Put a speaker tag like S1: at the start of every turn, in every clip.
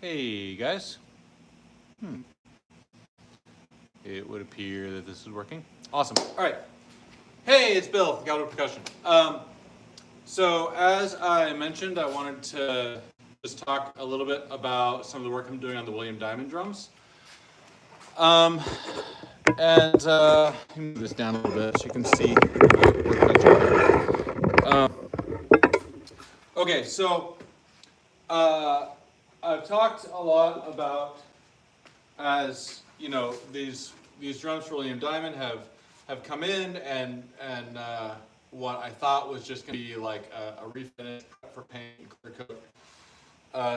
S1: Hey guys. It would appear that this is working. Awesome. All right. Hey, it's Bill, Calderwood Percussion. So as I mentioned, I wanted to just talk a little bit about some of the work I'm doing on the William Diamond drums. Let me move this down a little bit so you can see okay, so I've talked a lot about, as you know, these drums for William Diamond have come in, and what I thought was just going to be like a refinish for paint, clear coat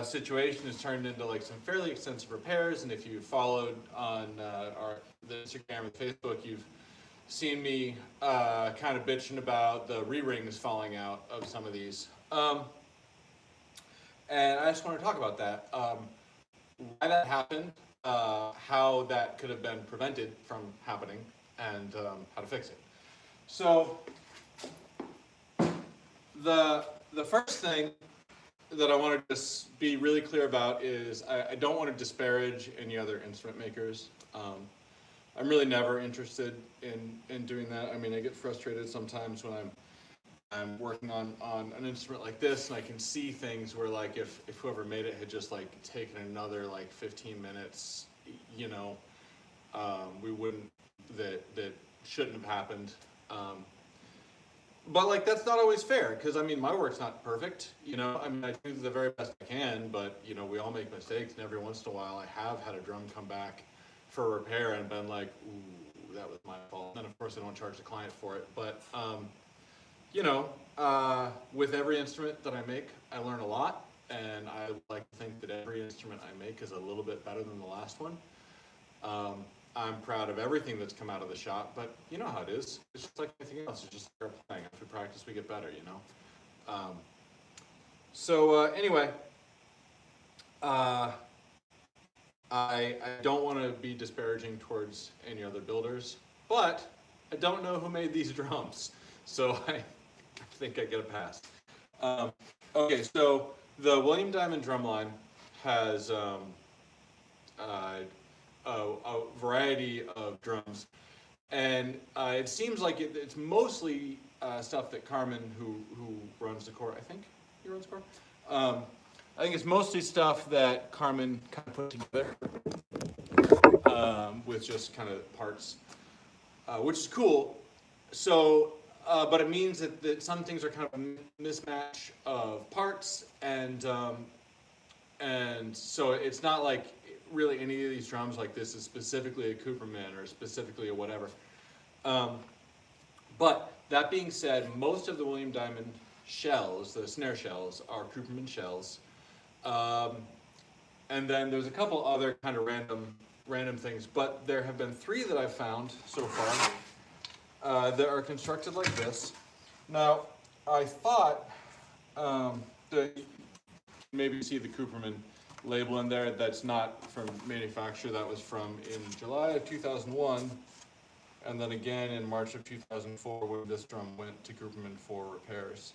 S1: situation has turned into like some fairly extensive repairs. And if you followed on the Instagram and Facebook, you've seen me kind of bitching about the re-rings falling out of some of these. And I just want to talk about that. Why that happened, how that could have been prevented from happening, and how to fix it. So the first thing that I want to just be really clear about is I don't want to disparage any other instrument makers. I'm really never interested in doing that. I mean, I get frustrated sometimes when I'm working on an instrument like this, and I can see things where, like, if whoever made it had just like taken another like 15 minutes, you know, we wouldn't, that shouldn't have happened. But like, that's not always fair, because I mean, my work's not perfect, you know. I mean, I do the very best I can, but you know, we all make mistakes, and every once in a while I have had a drum come back for repair and been like, ooh, that was my fault. And then of course I don't charge the client for it, but you know, with every instrument that I make, I learn a lot, and I like to think that every instrument I make is a little bit better than the last one. I'm proud of everything that's come out of the shop, but you know how it is. It's just like anything else. It's just like our playing. After we practice, we get better, you know? Anyway, I don't want to be disparaging towards any other builders, but I don't know who made these drums, so I think I get a pass. Okay, so the William Diamond drumline has a variety of drums, and it seems like it's mostly stuff that Carmen, who runs the core, I think he runs the core. I think it's mostly stuff that Carmen kind of put together with just kind of parts, which is cool. So, but it means that some things are kind of a mismatch of parts, and so it's not like really any of these drums like this is specifically a Cooperman or specifically a whatever. But that being said, most of the William Diamond shells, the snare shells, are Cooperman shells. And then there's a couple other kind of random things, but there have been 3 that I've found so far that are constructed like this. Now, I thought that maybe you see the Cooperman label in there. That's not from manufacture. That was from in July of 2001, and then again in March of 2004 when this drum went to Cooperman for repairs.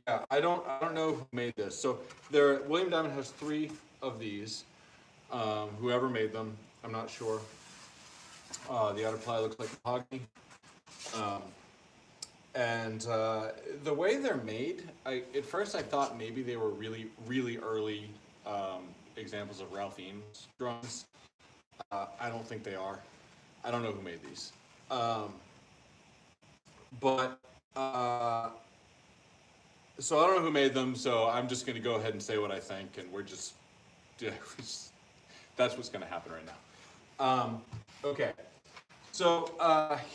S1: Yeah, I don't know who made this. So William Diamond has 3 of these. Whoever made them, I'm not sure. The outer ply looks like mahogany. And the way they're made, at first I thought maybe they were really, really early examples of Ralph Eames drums. I don't think they are. I don't know who made these. So I don't know who made them, so I'm just going to go ahead and say what I think, and that's what's going to happen right now. Okay. So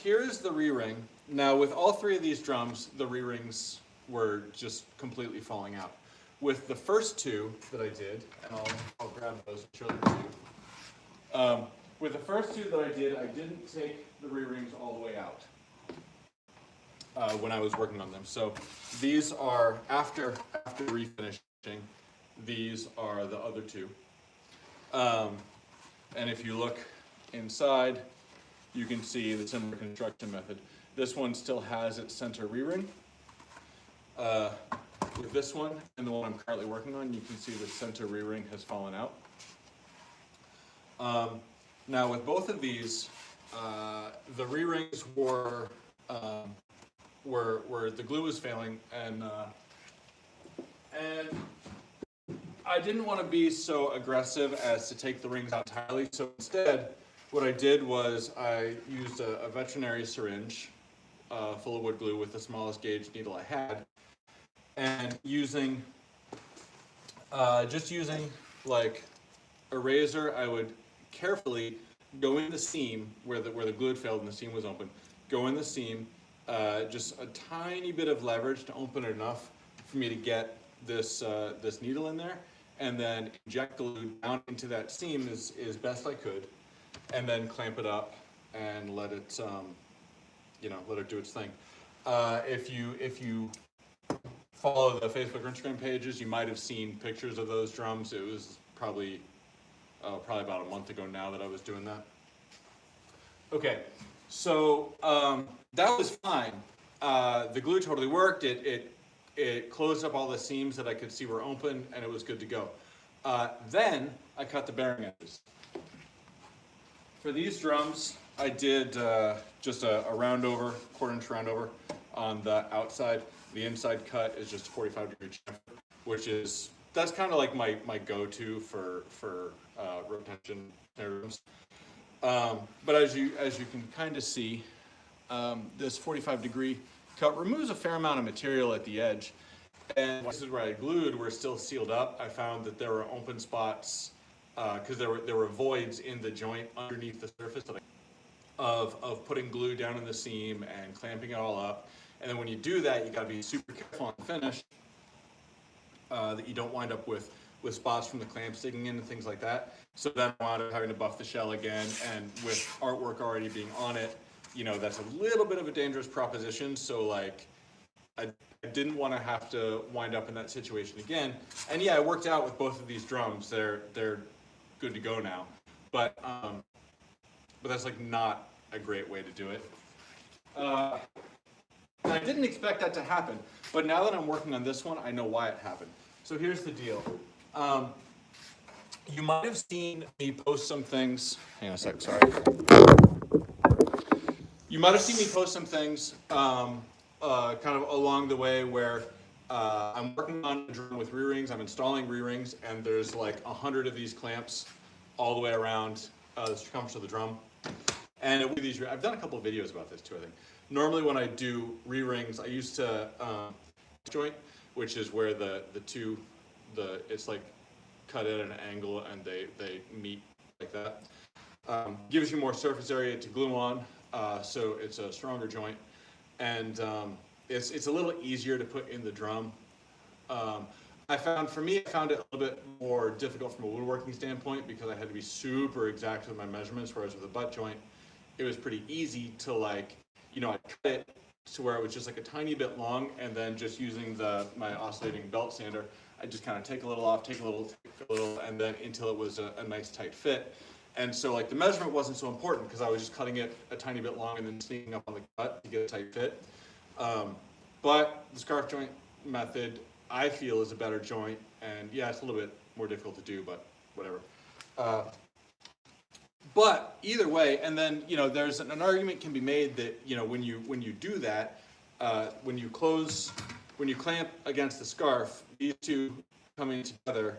S1: here's the re-ring. Now, with all 3 of these drums, the re-rings were just completely falling out. With the first 2 that I did, and I'll grab those and show them to you. With the first 2 that I didn't take the re-rings all the way out when I was working on them. So these are, after refinishing, these are the other 2. And if you look inside, you can see the similar construction method. This one still has its center re-ring. with this one and the one I'm currently working on, you can see the center re-ring has fallen out. Now with both of these, the re-rings were the glue was failing, and I didn't want to be so aggressive as to take the rings out entirely. So instead, what I did was I used a veterinary syringe full of wood glue with the smallest gauge needle I had, and just using like a razor, I would carefully go in the seam where the glue had failed and the seam was open. Go in the seam, just a tiny bit of leverage to open it enough for me to get this needle in there, and then inject glue down into that seam as best I could, and then clamp it up and let it let it do its thing. If you follow the Facebook or Instagram pages, you might have seen pictures of those drums. It was probably about a month ago now that I was doing that. Okay, so that was fine. The glue totally worked. It closed up all the seams that I could see were open, and it was good to go. Then I cut the bearing edges. For these drums, I did just a round over, quarter-inch round over on the outside. The inside cut is just 45-degree chamfer, that's kind of like my go-to for retention drums. But as you can kind of see, this 45-degree cut removes a fair amount of material at the edge. And this is where I glued were still sealed up. I found that there were open spots because there were voids in the joint underneath the surface of putting glue down in the seam and clamping it all up. And then when you do that, you got to be super careful on the finish that you don't wind up with spots from the clamp sticking in and things like that. So then I wound up having to buff the shell again, and with artwork already being on it, that's a little bit of a dangerous proposition. So like, I didn't want to have to wind up in that situation again. And yeah, it worked out with both of these drums. They're good to go now. But that's like not a great way to do it. I didn't expect that to happen, but now that I'm working on this one, I know why it happened. So here's the deal. You might have seen me post some things. Hang on a sec, sorry. You might have seen me post some things kind of along the way where I'm working on a drum with re-rings, I'm installing re-rings, and there's like 100 of these clamps all the way around the circumference of the drum. And I've done a couple of videos about this too, I think. Normally when I do re-rings, I used to joint, which is where it's like cut at an angle and they meet like that. Gives you more surface area to glue on, so it's a stronger joint, and it's a little easier to put in the drum. I found it a little bit more difficult from a woodworking standpoint because I had to be super exact with my measurements, whereas with a butt joint, it was pretty easy to I cut it to where it was just like a tiny bit long, and then just using my oscillating belt sander, I just kind of take a little off, take a little, and then until it was a nice tight fit. And so like the measurement wasn't so important because I was just cutting it a tiny bit long and then sneaking up on the cut to get a tight fit. But the scarf joint method, I feel, is a better joint, and yeah, it's a little bit more difficult to do, but whatever. But either way, and then there's an argument can be made that when you do that, when you clamp against the scarf, these two coming together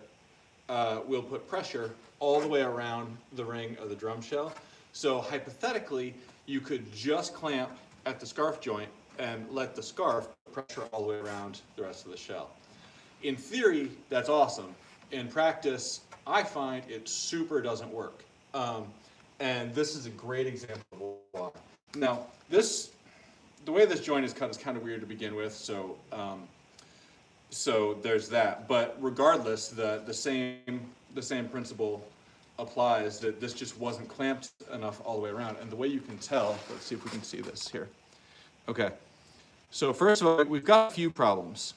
S1: will put pressure all the way around the ring of the drum shell. So hypothetically, you could just clamp at the scarf joint and let the scarf put pressure all the way around the rest of the shell. In theory, that's awesome. In practice, I find it super doesn't work. And this is a great example of why. Now, the way this joint is cut is kind of weird to begin with, so there's that. But regardless, the same principle applies, that this just wasn't clamped enough all the way around. And the way you can tell, let's see if we can see this here. Okay, so first of all, we've got a few problems.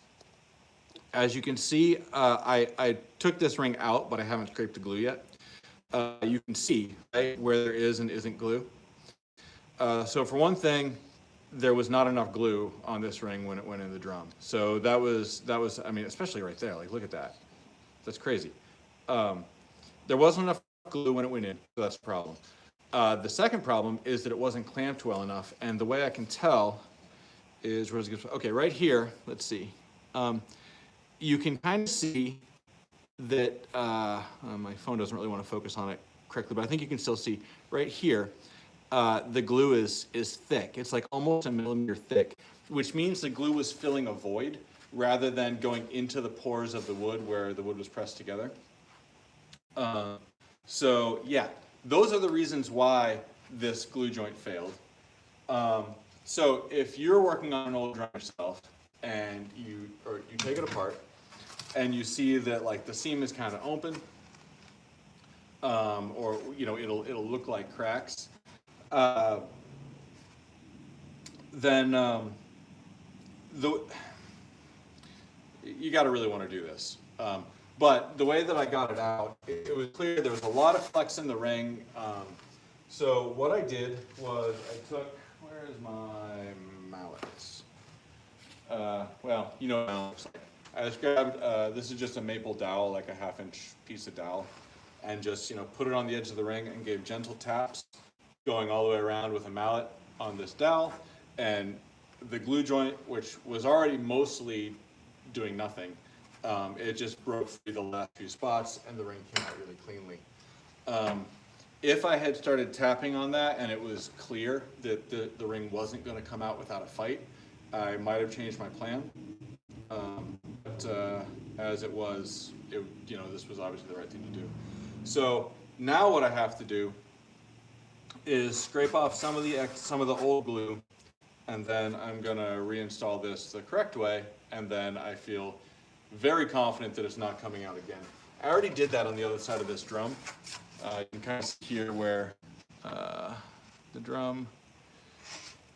S1: As you can see, I took this ring out, but I haven't scraped the glue yet. You can see right, where there is and isn't glue. So for one thing, there was not enough glue on this ring when it went in the drum. So that was, I mean, especially right there, like look at that. That's crazy. There wasn't enough glue when it went in, so that's a problem. The second problem is that it wasn't clamped well enough, and the way I can tell is, okay, right here, let's see. You can kind of see that, my phone doesn't really want to focus on it correctly, but I think you can still see right here, the glue is thick. It's like almost a millimeter thick, which means the glue was filling a void rather than going into the pores of the wood where the wood was pressed together. So yeah, those are the reasons why this glue joint failed. So if you're working on an old drum yourself and you take it apart and you see that like the seam is kind of open, or you know it'll look like cracks, then you got to really want to do this. But the way that I got it out, it was clear there was a lot of flex in the ring. So what I did was I took, where is my mallet? Well, you know what a mallet looks like. I just grabbed, this is just a maple dowel, like a 1/2-inch piece of dowel, and just, you know, put it on the edge of the ring and gave gentle taps going all the way around with a mallet on this dowel. And the glue joint, which was already mostly doing nothing, it just broke through the last few spots and the ring came out really cleanly. If I had started tapping on that and it was clear that the ring wasn't going to come out without a fight, I might have changed my plan. But as it was, you know, this was obviously the right thing to do. So now what I have to do is scrape off some of the old glue, and then I'm going to reinstall this the correct way, and then I feel very confident that it's not coming out again. I already did that on the other side of this drum. You can kind of see here where the drum,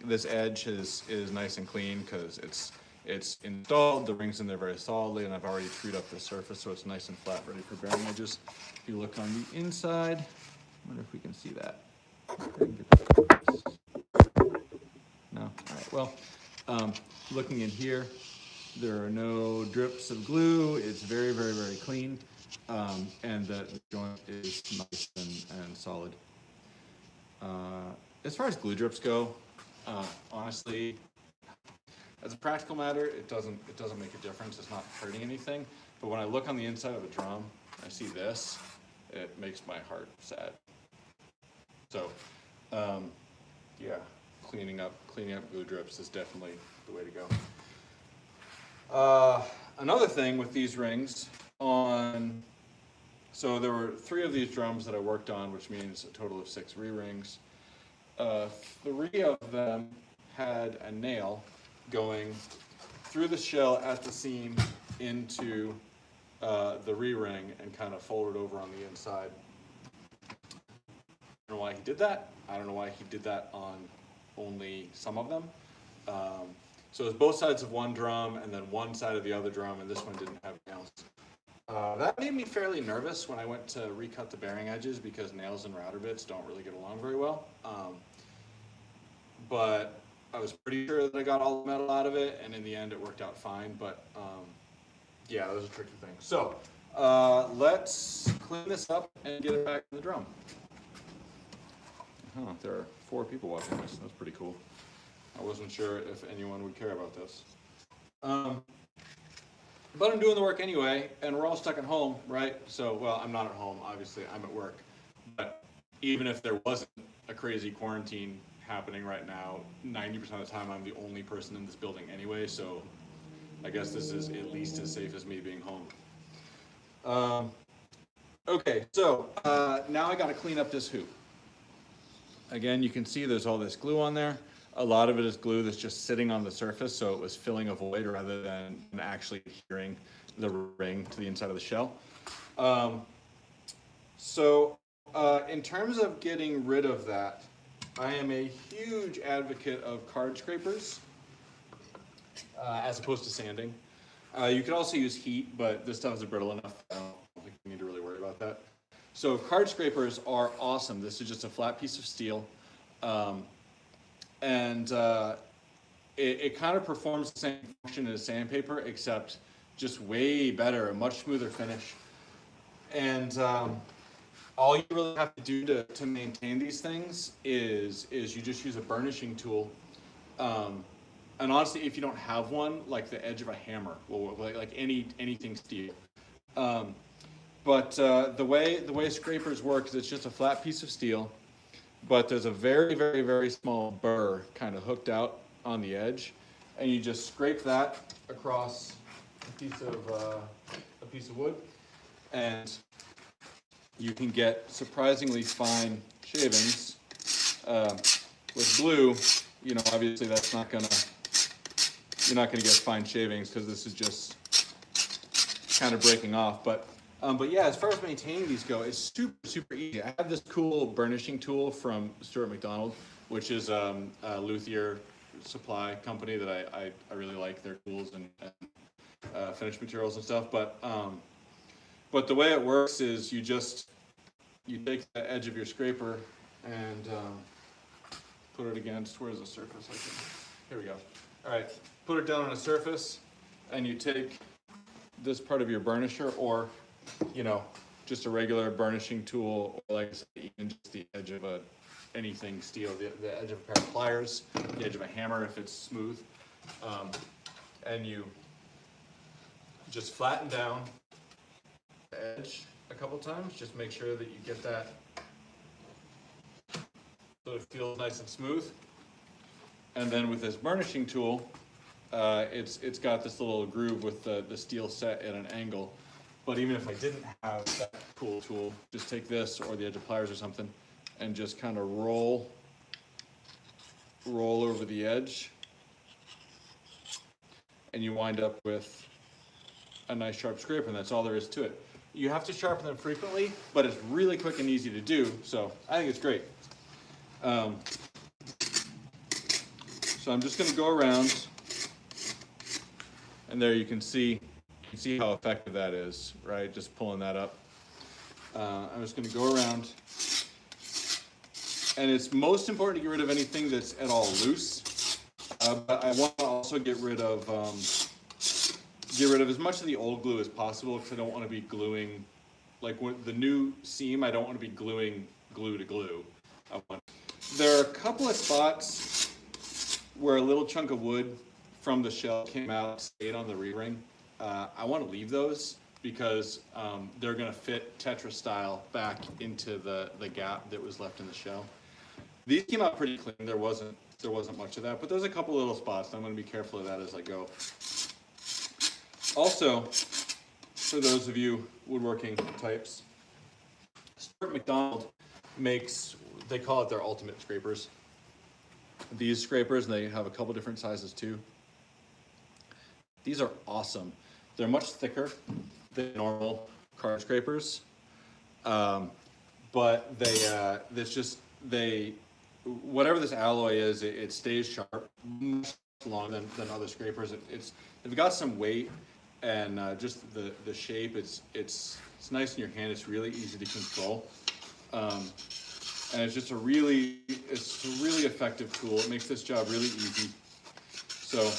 S1: this edge is nice and clean because it's installed, the ring's in there very solidly, and I've already trued up the surface so it's nice and flat, ready for bearing edges. If you look on the inside, I wonder if we can see that. No? All right, well, looking in here, there are no drips of glue. It's very, very, very clean, and the joint is nice and solid. As far as glue drips go, honestly, as a practical matter, it doesn't make a difference. It's not hurting anything. But when I look on the inside of a drum, I see this. It makes my heart sad. So, yeah, cleaning up glue drips is definitely the way to go. Another thing with these rings so there were 3 of these drums that I worked on, which means a total of 6 re-rings. 3 of them had a nail going through the shell at the seam into the re-ring and kind of folded over on the inside. I don't know why he did that. I don't know why he did that on only some of them. So it was both sides of one drum and then one side of the other drum, and this one didn't have nails. That made me fairly nervous when I went to recut the bearing edges because nails and router bits don't really get along very well. But I was pretty sure that I got all the metal out of it, and in the end it worked out fine. But yeah, that was a tricky thing. So let's clean this up and get it back in the drum. Oh, there are 4 people watching this. That's pretty cool. I wasn't sure if anyone would care about this. But I'm doing the work anyway, and we're all stuck at home, right? So, well, I'm not at home, obviously, I'm at work. But even if there wasn't a crazy quarantine happening right now, 90% of the time I'm the only person in this building anyway, so I guess this is at least as safe as me being home. Okay, so now I gotta clean up this hoop. Again, you can see there's all this glue on there. A lot of it is glue that's just sitting on the surface, so it was filling a void rather than actually adhering the ring to the inside of the shell. In terms of getting rid of that, I am a huge advocate of card scrapers as opposed to sanding. You could also use heat, but this stuff is brittle enough. I don't think you need to really worry about that. So card scrapers are awesome. This is just a flat piece of steel. And it kind of performs the same function as sandpaper, except just way better, a much smoother finish. And all you really have to do to maintain these things is you just use a burnishing tool. And honestly, if you don't have one, like the edge of a hammer, or like anything steel. But the way scrapers work is it's just a flat piece of steel, but there's a very, very, very small burr kind of hooked out on the edge, and you just scrape that across a piece of wood, and you can get surprisingly fine shavings. With glue, you know, obviously that's not gonna, you're not gonna get fine shavings because this is just kind of breaking off. But yeah, as far as maintaining these go, it's super, super easy. I have this cool burnishing tool from Stuart McDonald, which is a luthier supply company that I really like their tools and finished materials and stuff. But the way it works is you take the edge of your scraper and put it against, where's the surface? Here we go. All right, put it down on a surface, and you take this part of your burnisher, or you know, just a regular burnishing tool, or like I said, even just the edge of anything steel, the edge of a pair of pliers, the edge of a hammer if it's smooth, and you just flatten down the edge a couple times. Just make sure that you get that so it feels nice and smooth. And then with this burnishing tool, it's got this little groove with the steel set at an angle. But even if I didn't have that cool tool, just take this or the edge of pliers or something and just kind of roll over the edge, and you wind up with a nice sharp scraper, and that's all there is to it. You have to sharpen them frequently, but it's really quick and easy to do, so I think it's great. So I'm just going to go around, and there you can see how effective that is, right? Just pulling that up. I'm just going to go around, and it's most important to get rid of anything that's at all loose. But I want to also get rid of as much of the old glue as possible, because I don't want to be gluing, like with the new seam, I don't want to be gluing glue to glue. There are a couple of spots where a little chunk of wood from the shell came out, stayed on the re-ring. I want to leave those because they're going to fit Tetra style back into the gap that was left in the shell. These came out pretty clean. There wasn't much of that, but there's a couple little spots. I'm going to be careful of that as I go. Also, for those of you woodworking types, Stuart McDonald makes, they call it their ultimate scrapers. These scrapers, and they have a couple different sizes too. These are awesome. They're much thicker than normal card scrapers, but whatever this alloy is, it stays sharp much longer than other scrapers. They've got some weight, and just the shape. It's nice in your hand. It's really easy to control, and it's just a really effective tool. It makes this job really easy. So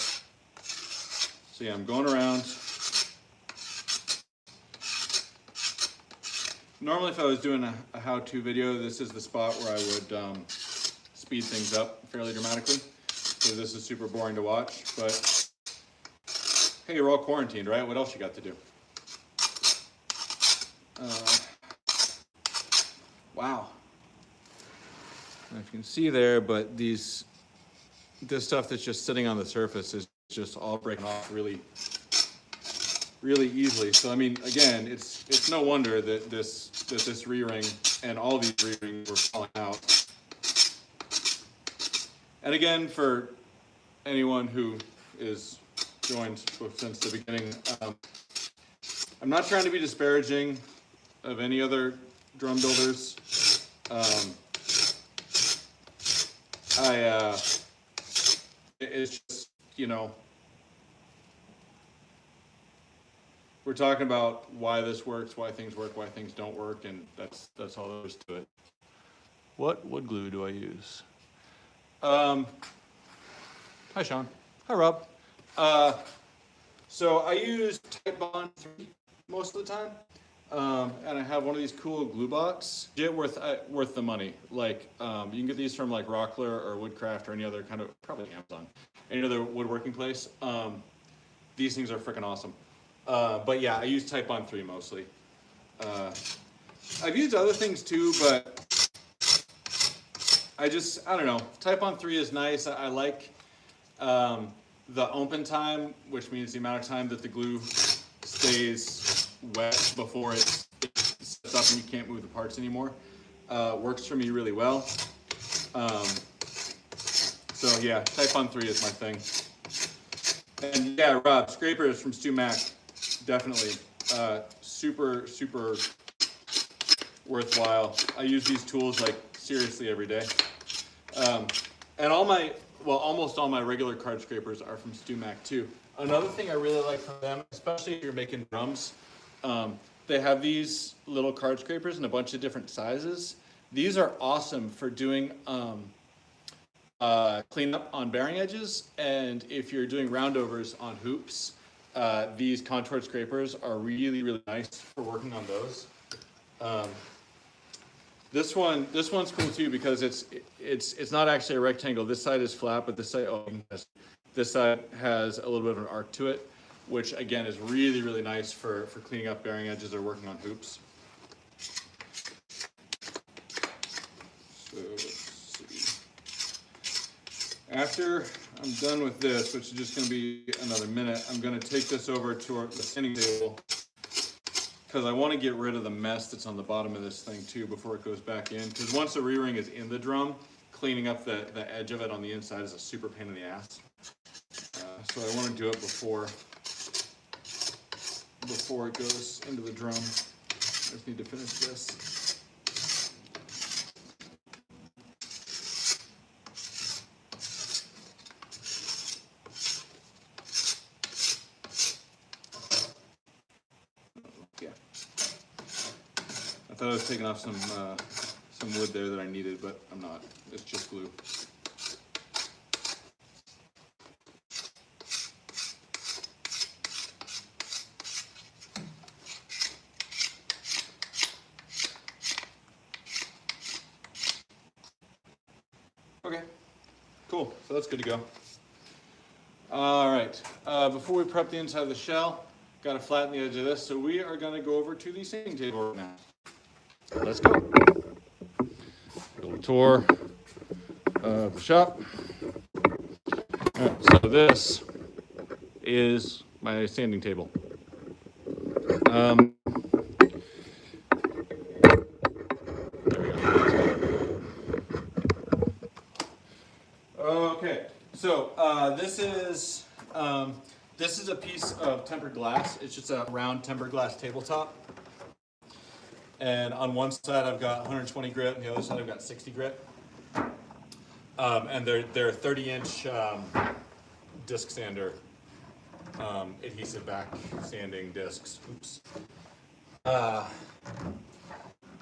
S1: yeah, I'm going around. Normally, if I was doing a how-to video, this is the spot where I would speed things up fairly dramatically. So this is super boring to watch, but hey, you're all quarantined, right? What else you got to do? Wow. I don't know if you can see there, but this stuff that's just sitting on the surface is just all breaking off really easily. So I mean, again, it's no wonder that this re-ring and all these re-rings were falling out. And again, for anyone who is joined since the beginning, I'm not trying to be disparaging of any other drum builders. It's just, you know, we're talking about why this works, why things work, why things don't work, and that's all there is to it. What wood glue do I use? Hi, Sean. Hi, Rob. So I use Type Bond 3 most of the time. And I have one of these cool glue bots. Worth the money. Like, you can get these from like Rockler or Woodcraft or any other kind of, probably Amazon, any other woodworking place. These things are freaking awesome. But yeah, I use Type Bond 3 mostly. I've used other things too, but I don't know. Type Bond 3 is nice. I like the open time, which means the amount of time that the glue stays wet before it sets up and you can't move the parts anymore. Works for me really well. So yeah, Type Bond 3 is my thing. And yeah, Rob, scrapers from Stu Mac, definitely. Super, super worthwhile. I use these tools like seriously every day. And almost all my regular card scrapers are from Stu Mac too. Another thing I really like from them, especially if you're making drums, they have these little card scrapers in a bunch of different sizes. These are awesome for doing cleanup on bearing edges, and if you're doing roundovers on hoops, these contoured scrapers are really, really nice for working on those. This one's cool too because it's not actually a rectangle. This side is flat, but this side has a little bit of an arc to it, which again is really, really nice for cleaning up bearing edges or working on hoops. So let's see. After I'm done with this, which is just going to be another minute, I'm going to take this over to the sanding table because I want to get rid of the mess that's on the bottom of this thing too before it goes back in. Because once the re-ring is in the drum, cleaning up the edge of it on the inside is a super pain in the ass. So I want to do it before it goes into the drum. I just need to finish this. Yeah. I thought I was taking off some wood there that I needed, but I'm not. It's just glue. Okay, cool. So that's good to go. All right. Before we prep the inside of the shell, got to flatten the edge of this. So we are going to go over to the sanding table right now. Let's go. A little tour of the shop. All right, so this is my sanding table. There we go. Okay, so this is a piece of tempered glass. It's just a round tempered glass tabletop. And on one side I've got 120 grit, and the other side I've got 60 grit. And they're 30-inch disc sander, adhesive back sanding discs. Oops.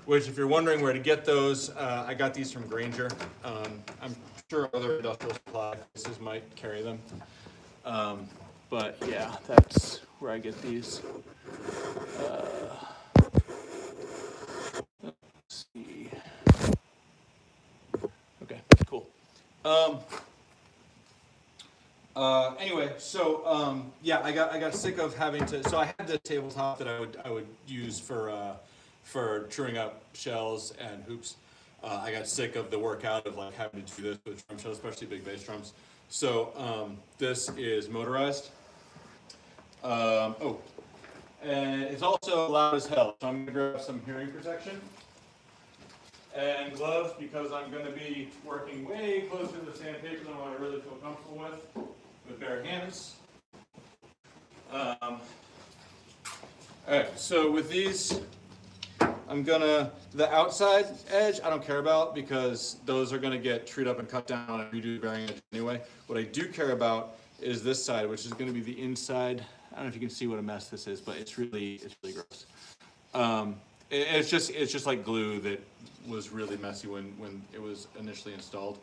S1: Which, if you're wondering where to get those, I got these from Granger. I'm sure other industrial supply places might carry them. But yeah, that's where I get these. Let's see. Okay, cool. Anyway, so yeah, I got sick of having to. So I had this tabletop that I would use for truing up shells and hoops. I got sick of the workout of like having to do this with drum shells, especially big bass drums. So this is motorized. Oh, and it's also loud as hell. So I'm gonna grab some hearing protection and gloves because I'm gonna be working way closer to the sandpaper than what I really feel comfortable with bare hands. All right, so with these, I'm gonna, the outside edge I don't care about because those are gonna get trued up and cut down on a redo bearing edge anyway. What I do care about is this side, which is gonna be the inside. I don't know if you can see what a mess this is, but it's really gross. It's just like glue that was really messy when it was initially installed.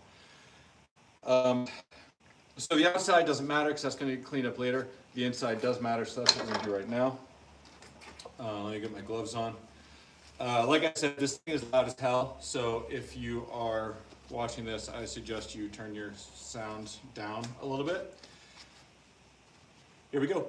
S1: So the outside doesn't matter because that's going to get cleaned up later. The inside does matter, so that's what we're going to do right now. Let me get my gloves on. Like I said, this thing is loud as hell, so if you are watching this, I suggest you turn your sound down a little bit. Here we go.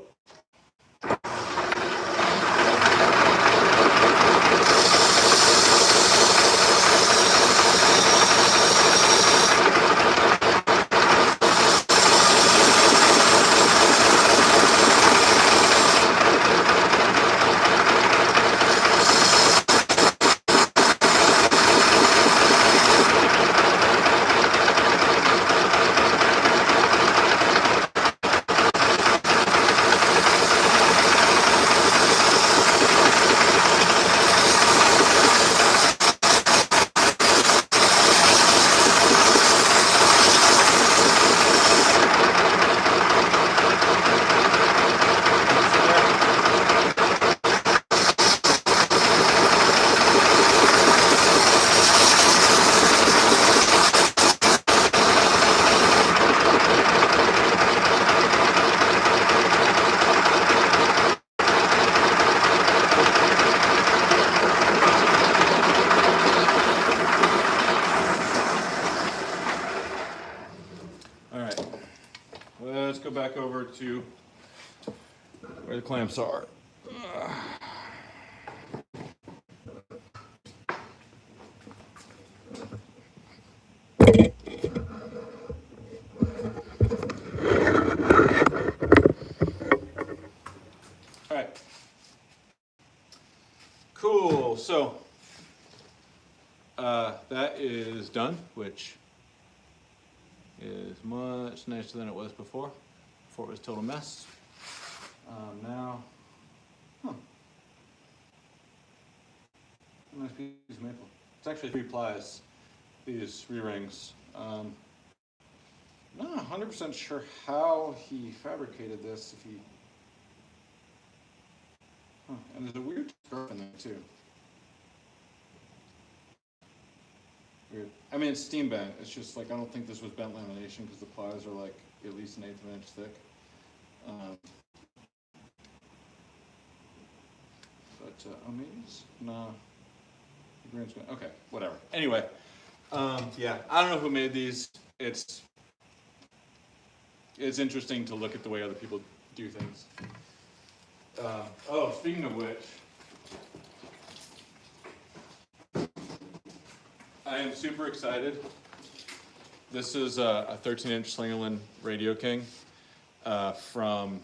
S1: Let's go back over to where the clamps are. All right. Cool. So that is done, which is much nicer than it was before. Before it was a total mess. Now, nice piece of maple. It's actually 3 plies, these re-rings. Not 100% sure how he fabricated this. If he, and there's a weird scarf in there too. Weird. I mean, it's steam bent. It's just like I don't think this was bent lamination because the plies are like at least 1/8 of an inch thick. Oh, maybe it's no. Okay, whatever. Anyway, yeah, I don't know who made these. It's interesting to look at the way other people do things. Oh, speaking of which, I am super excited. This is a 13-inch Slingerland Radio King from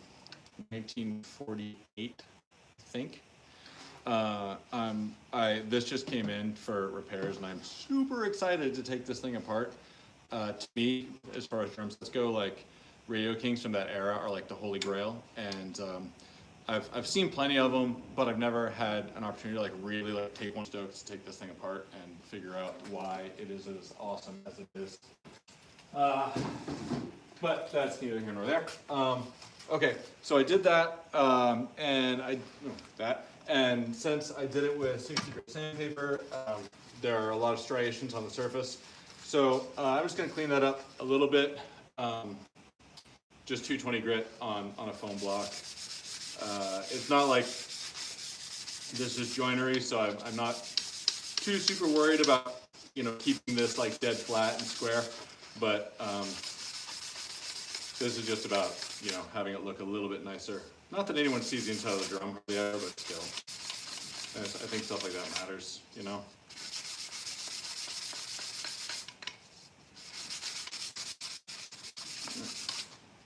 S1: 1948, I think. This just came in for repairs, and I'm super excited to take this thing apart. To me, as far as drum sets go, like Radio Kings from that era are like the holy grail, and I've seen plenty of them, but I've never had an opportunity to like really like take one Stokes to take this thing apart and figure out why it is as awesome as it is. But that's neither here nor there. Okay, so I did that, and since I did it with 60 grit sandpaper, there are a lot of striations on the surface. So I'm just going to clean that up a little bit. Just 220 grit on a foam block. It's not like this is joinery, so I'm not too super worried about keeping this like dead flat and square. But this is just about having it look a little bit nicer. Not that anyone sees the inside of the drum hardly ever, but still, I think stuff like that matters,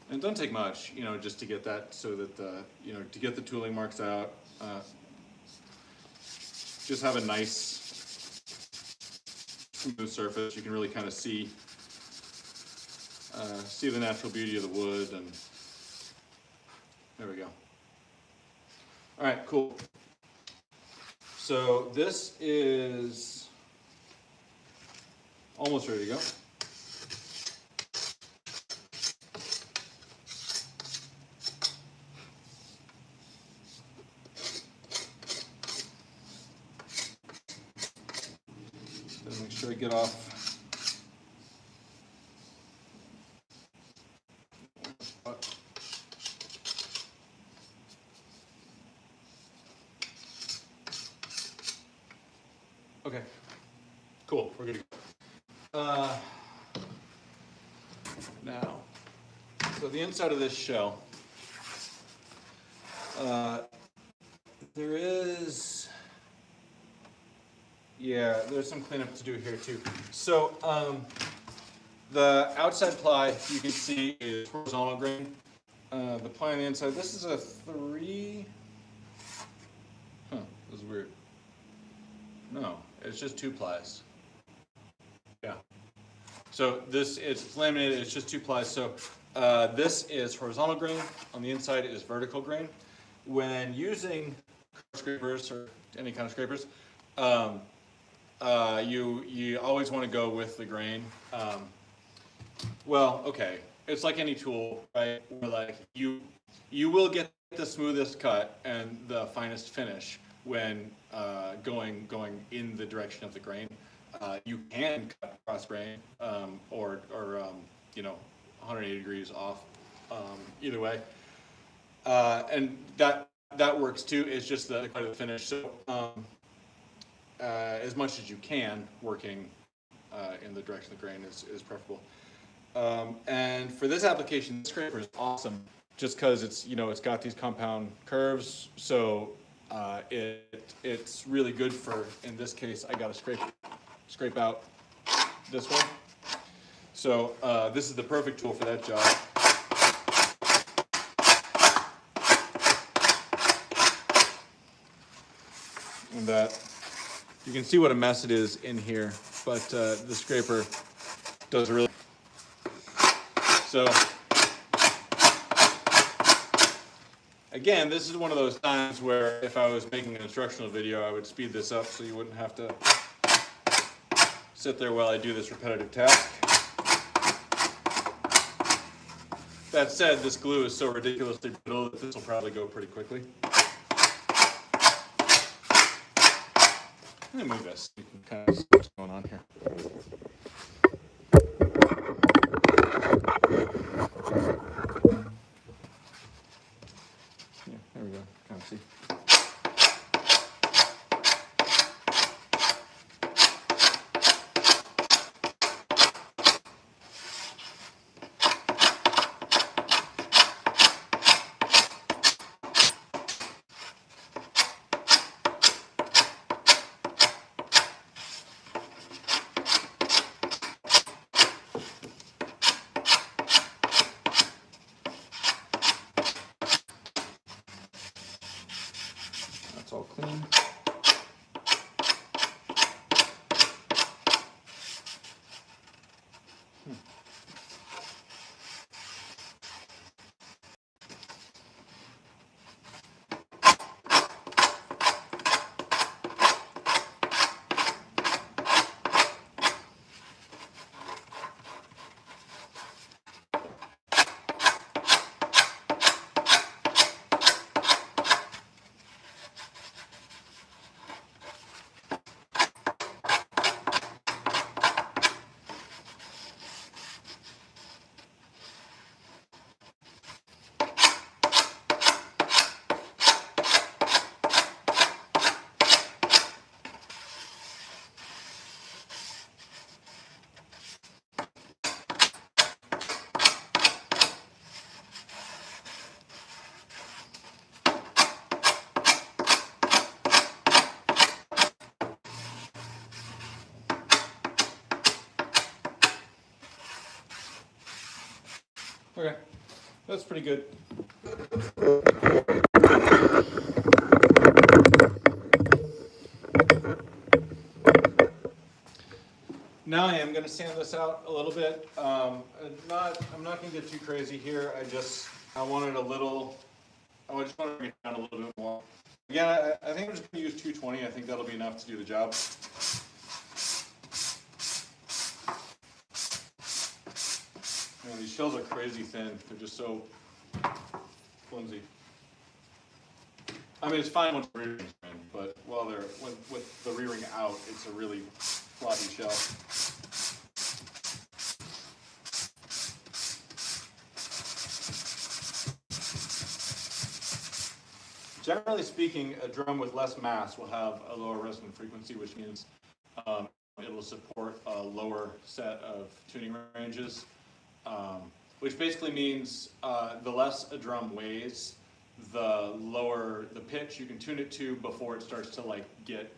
S1: And it doesn't take much, just to get that so that to get the tooling marks out. Just have a nice smooth surface. You can really kind of see the natural beauty of the wood, and there we go. All right, cool. So this is almost ready to go. Make sure I get off Okay. Cool. We're good to go. Now, so the inside of this shell, there is, yeah, there's some cleanup to do here too. So the outside ply you can see is horizontal grain. The ply on the inside, this is a 3. Huh, this is weird. No, it's just 2 plies. Yeah. So this, it's laminated, it's just 2 plies. So this is horizontal grain, on the inside is vertical grain. When using scrapers or any kind of scrapers, you always want to go with the grain. Well, okay, it's like any tool, right? Where like you will get the smoothest cut and the finest finish when going in the direction of the grain. You can cut cross grain or 180 degrees off. Either way, and that works too. It's just the cut of the finish. So as much as you can, working in the direction of the grain is preferable. And for this application, this scraper is awesome, just because it's got these compound curves. So it's really good for, in this case, I got to scrape out this one. So this is the perfect tool for that job. And that you can see what a mess it is in here, but the scraper does a really. So again, this is one of those times where if I was making an instructional video, I would speed this up so you wouldn't have to sit there while I do this repetitive task. That said, this glue is so ridiculously brittle that this will probably go pretty quickly. Let me move this. You can kind of see what's going on here. Yeah, there we go. Kind of see. That's all clean. Okay, that's pretty good. Now I am going to sand this out a little bit. I'm not going to get too crazy here. I just want to bring it down a little bit more. Again, I think I'm just going to use 220. I think that'll be enough to do the job. Man, these shells are crazy thin. They're just so flimsy. I mean, it's fine once the re-ring's in, but while with the re-ring out, it's a really floppy shell. Generally speaking, a drum with less mass will have a lower resonant frequency, which means It'll support a lower set of tuning ranges, which basically means the less a drum weighs, the lower the pitch you can tune it to before it starts to like get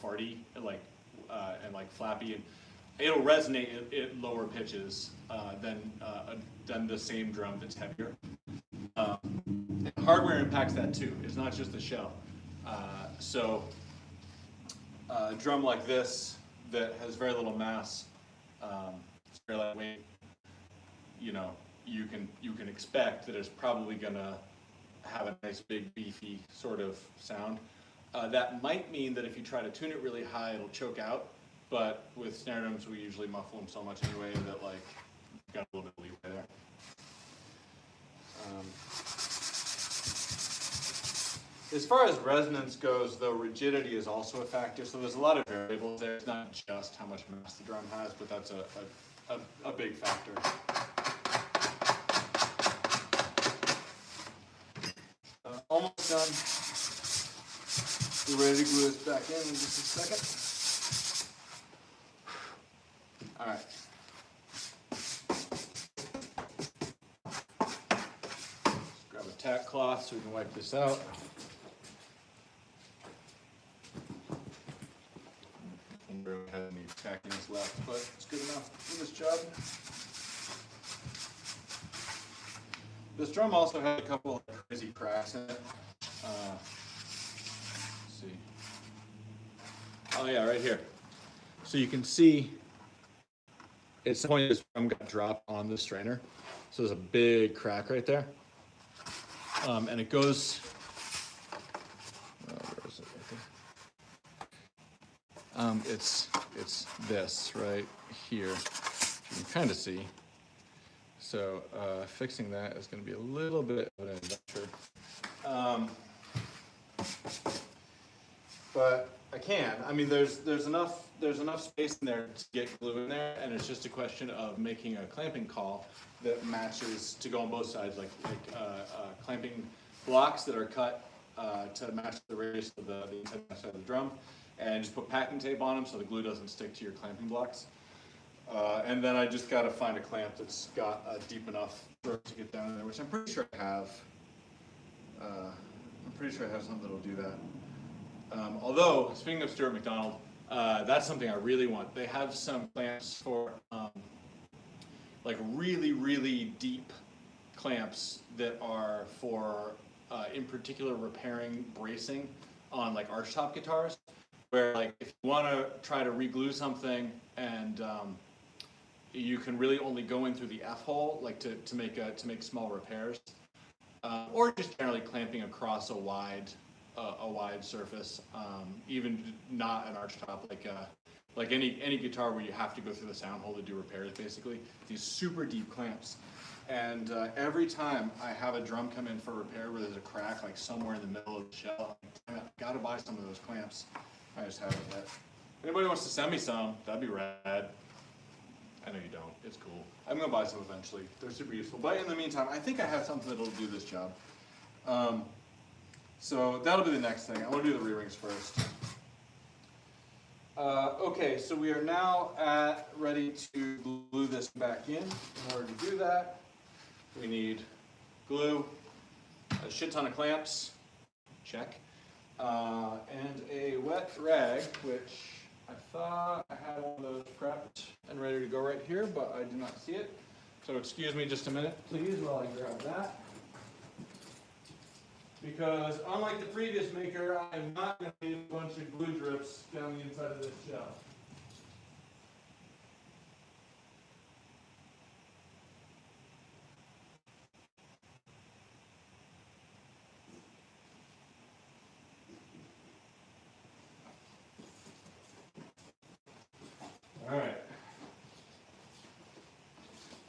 S1: farty and like flappy, and it'll resonate at lower pitches than the same drum that's heavier. And hardware impacts that too. It's not just the shell. So a drum like this that has very little mass, it's very lightweight, you know, you can expect that it's probably gonna have a nice big beefy sort of sound. That might mean that if you try to tune it really high, it'll choke out. But with snare drums, we usually muffle them so much anyway that like got a little bit of leeway there. As far as resonance goes, though, rigidity is also a factor. So there's a lot of variables there. It's not just how much mass the drum has, but that's a big factor. Almost done. We're ready to glue this back in just a second. All right. Let's grab a tack cloth so we can wipe this out. I don't really have any tackiness left, but it's good enough for this job. This drum also had a couple of crazy cracks in it. Let's see. Oh yeah, right here. So you can see at some point this drum got dropped on the strainer. So there's a big crack right there. And it goes, where is it right there? It's this right here. You can kind of see. So fixing that is going to be a little bit of an adventure. But I can. I mean, there's enough space in there to get glue in there, and it's just a question of making a clamping call that matches to go on both sides, like clamping blocks that are cut to match the radius of the inside side of the drum, and just put packing tape on them so the glue doesn't stick to your clamping blocks. And then I just got to find a clamp that's got a deep enough throat to get down in there, which I'm pretty sure I have. I'm pretty sure I have something that'll do that. Although, speaking of Stuart McDonald, that's something I really want. They have some clamps for like really, really deep clamps that are for, in particular, repairing bracing on like archtop guitars, where like if you want to try to reglue something and you can really only go in through the F hole, like to make small repairs, or just generally clamping across a wide surface, even not an archtop, like any guitar where you have to go through the sound hole to do repairs. Basically, these super deep clamps, and every time I have a drum come in for repair where there's a crack like somewhere in the middle of the shell, I'm like, I've got to buy some of those clamps. I just haven't yet. If anybody wants to send me some, that'd be rad. I know you don't. It's cool. I'm going to buy some eventually. They're super useful. But in the meantime, I think I have something that'll do this job. So that'll be the next thing. I want to do the re-rings first. Okay, so we are now ready to glue this back in. In order to do that, we need glue, a shit ton of clamps, check, and a wet rag, which I thought I had one of those prepped and ready to go right here, but I do not see it. So excuse me just a minute, please, while I grab that. Because unlike the previous maker, I am not going to need a bunch of glue drips down the inside of this shell. All right.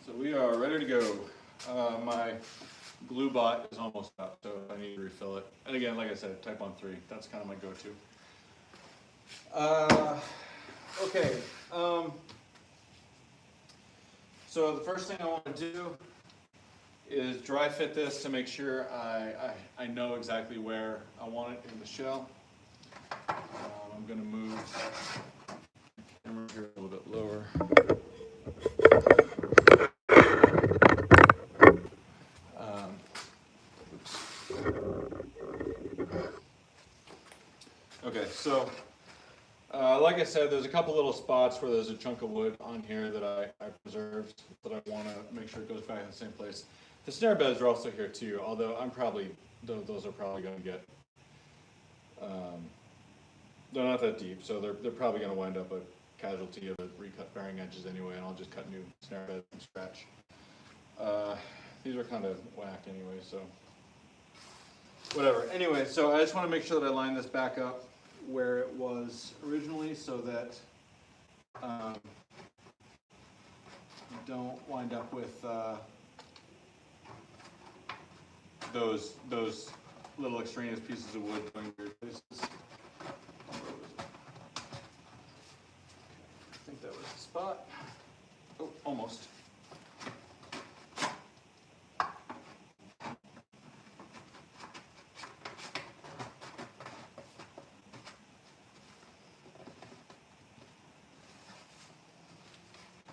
S1: So we are ready to go. My glue bot is almost out, so I need to refill it. And again, like I said, Type 1-3. That's kind of my go-to. Okay. So the first thing I want to do is dry fit this to make sure I know exactly where I want it in the shell. I'm going to move the camera here a little bit lower. Okay, so like I said, there's a couple little spots where there's a chunk of wood on here that I preserved that I want to make sure it goes back in the same place. The snare beds are also here too, although those are probably going to get, they're not that deep, so they're probably going to wind up a casualty of a recut bearing edges anyway, and I'll just cut new snare beds from scratch. These are kind of whack anyway, so whatever. Anyway, so I just want to make sure that I line this back up where it was originally so that you don't wind up with those little extraneous pieces of wood going weird places. I think that was the spot. Oh, almost.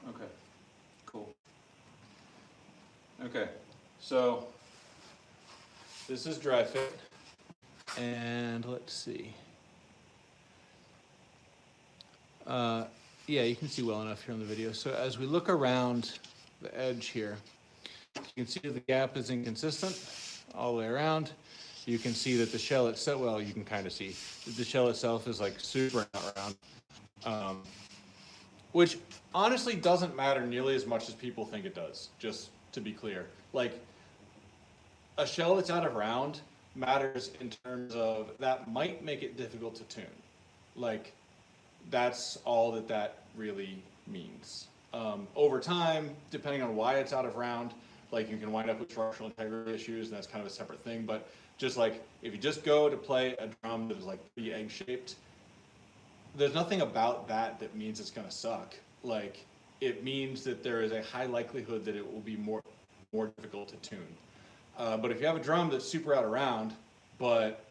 S1: Okay, cool. Okay, so this is dry fit, and let's see. Yeah, you can see well enough here on the video. So as we look around the edge here, you can see the gap is inconsistent all the way around. You can see that the shell itself, well, you can kind of see that the shell itself is like super out round, which honestly doesn't matter nearly as much as people think it does, just to be clear. Like, a shell that's out of round matters in terms of that might make it difficult to tune. Like, that's all that really means. Over time, depending on why it's out of round, like you can wind up with structural integrity issues, and that's kind of a separate thing. But just like, if you just go to play a drum that is like pretty egg-shaped, there's nothing about that that means it's gonna suck. Like, it means that there is a high likelihood that it will be more difficult to tune. But if you have a drum that's super out of round, but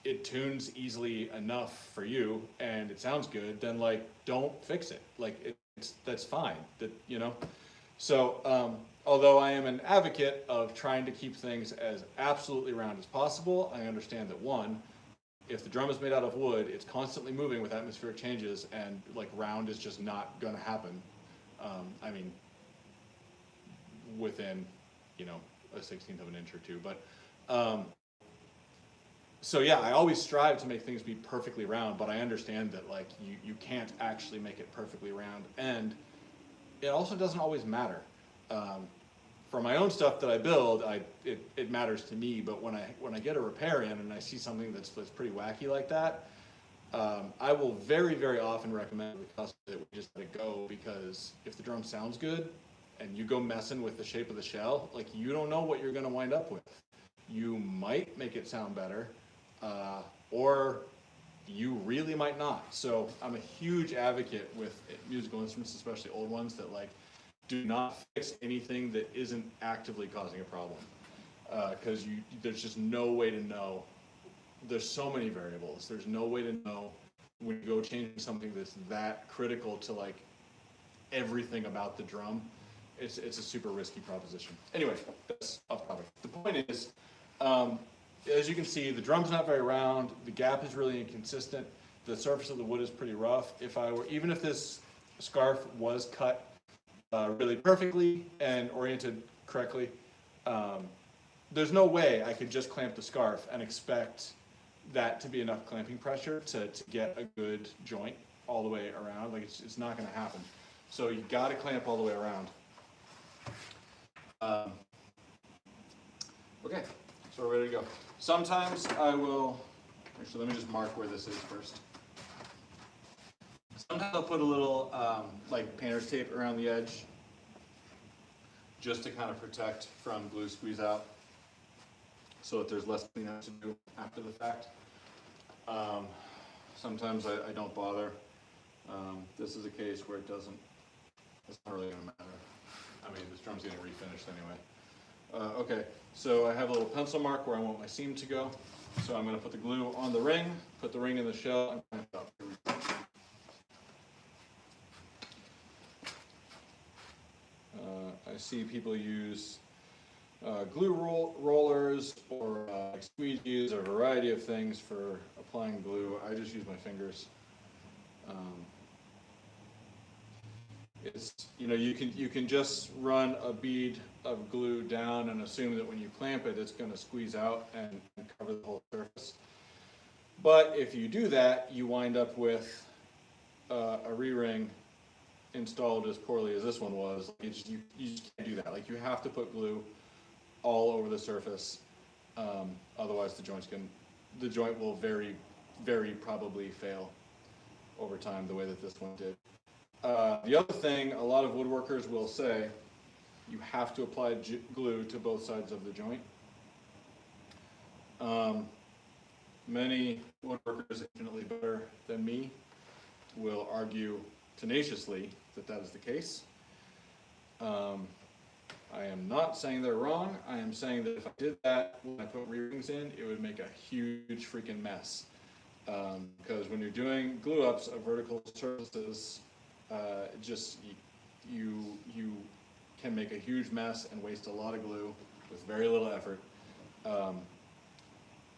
S1: it tunes easily enough for you and it sounds good, then like, don't fix it. Like, that's fine. That, you know. So although I am an advocate of trying to keep things as absolutely round as possible, I understand that one, if the drum is made out of wood, it's constantly moving with atmospheric changes, and like round is just not going to happen. I mean, within, you know, a 16th of an inch or two. But so yeah, I always strive to make things be perfectly round, but I understand that like you can't actually make it perfectly round, and it also doesn't always matter. For my own stuff that I build, it matters to me. But when I get a repair in and I see something that's pretty wacky like that, I will very, very often recommend to the customer that we just let it go, because if the drum sounds good and you go messing with the shape of the shell, like, you don't know what you're going to wind up with. You might make it sound better, or you really might not. So I'm a huge advocate with musical instruments, especially old ones, that like, do not fix anything that isn't actively causing a problem, because there's just no way to know. There's so many variables. There's no way to know when you go changing something that's that critical to like everything about the drum. It's a super risky proposition. Anyway, that's off topic. The point is, as you can see, the drum's not very round. The gap is really inconsistent. The surface of the wood is pretty rough. Even if this scarf was cut really perfectly and oriented correctly, there's no way I could just clamp the scarf and expect that to be enough clamping pressure to get a good joint all the way around. Like, it's not going to happen. So you got to clamp all the way around. Okay, so we're ready to go. Sometimes I will, actually let me just mark where this is first. Sometimes I'll put a little like painter's tape around the edge, just to kind of protect from glue squeeze out, so that there's less cleanup to do after the fact. Sometimes I don't bother. This is a case where it's not really going to matter. I mean, this drum's getting refinished anyway. Okay, so I have a little pencil mark where I want my seam to go. So I'm going to put the glue on the ring, put the ring in the shell, and clamp it up. Here we go. I see people use glue rollers or squeegees or a variety of things for applying glue. I just use my fingers. It's, you know, you can just run a bead of glue down and assume that when you clamp it, it's going to squeeze out and cover the whole surface. But if you do that, you wind up with a re-ring installed as poorly as this one was. You just can't do that. Like, you have to put glue all over the surface. Otherwise, the joint will very, very probably fail over time the way that this one did. The other thing, a lot of woodworkers will say, you have to apply glue to both sides of the joint. Many woodworkers, infinitely better than me, will argue tenaciously that that is the case. I am not saying they're wrong. I am saying that if I did that when I put re-rings in, it would make a huge freaking mess. Because when you're doing glue ups of vertical surfaces, you can make a huge mess and waste a lot of glue with very little effort.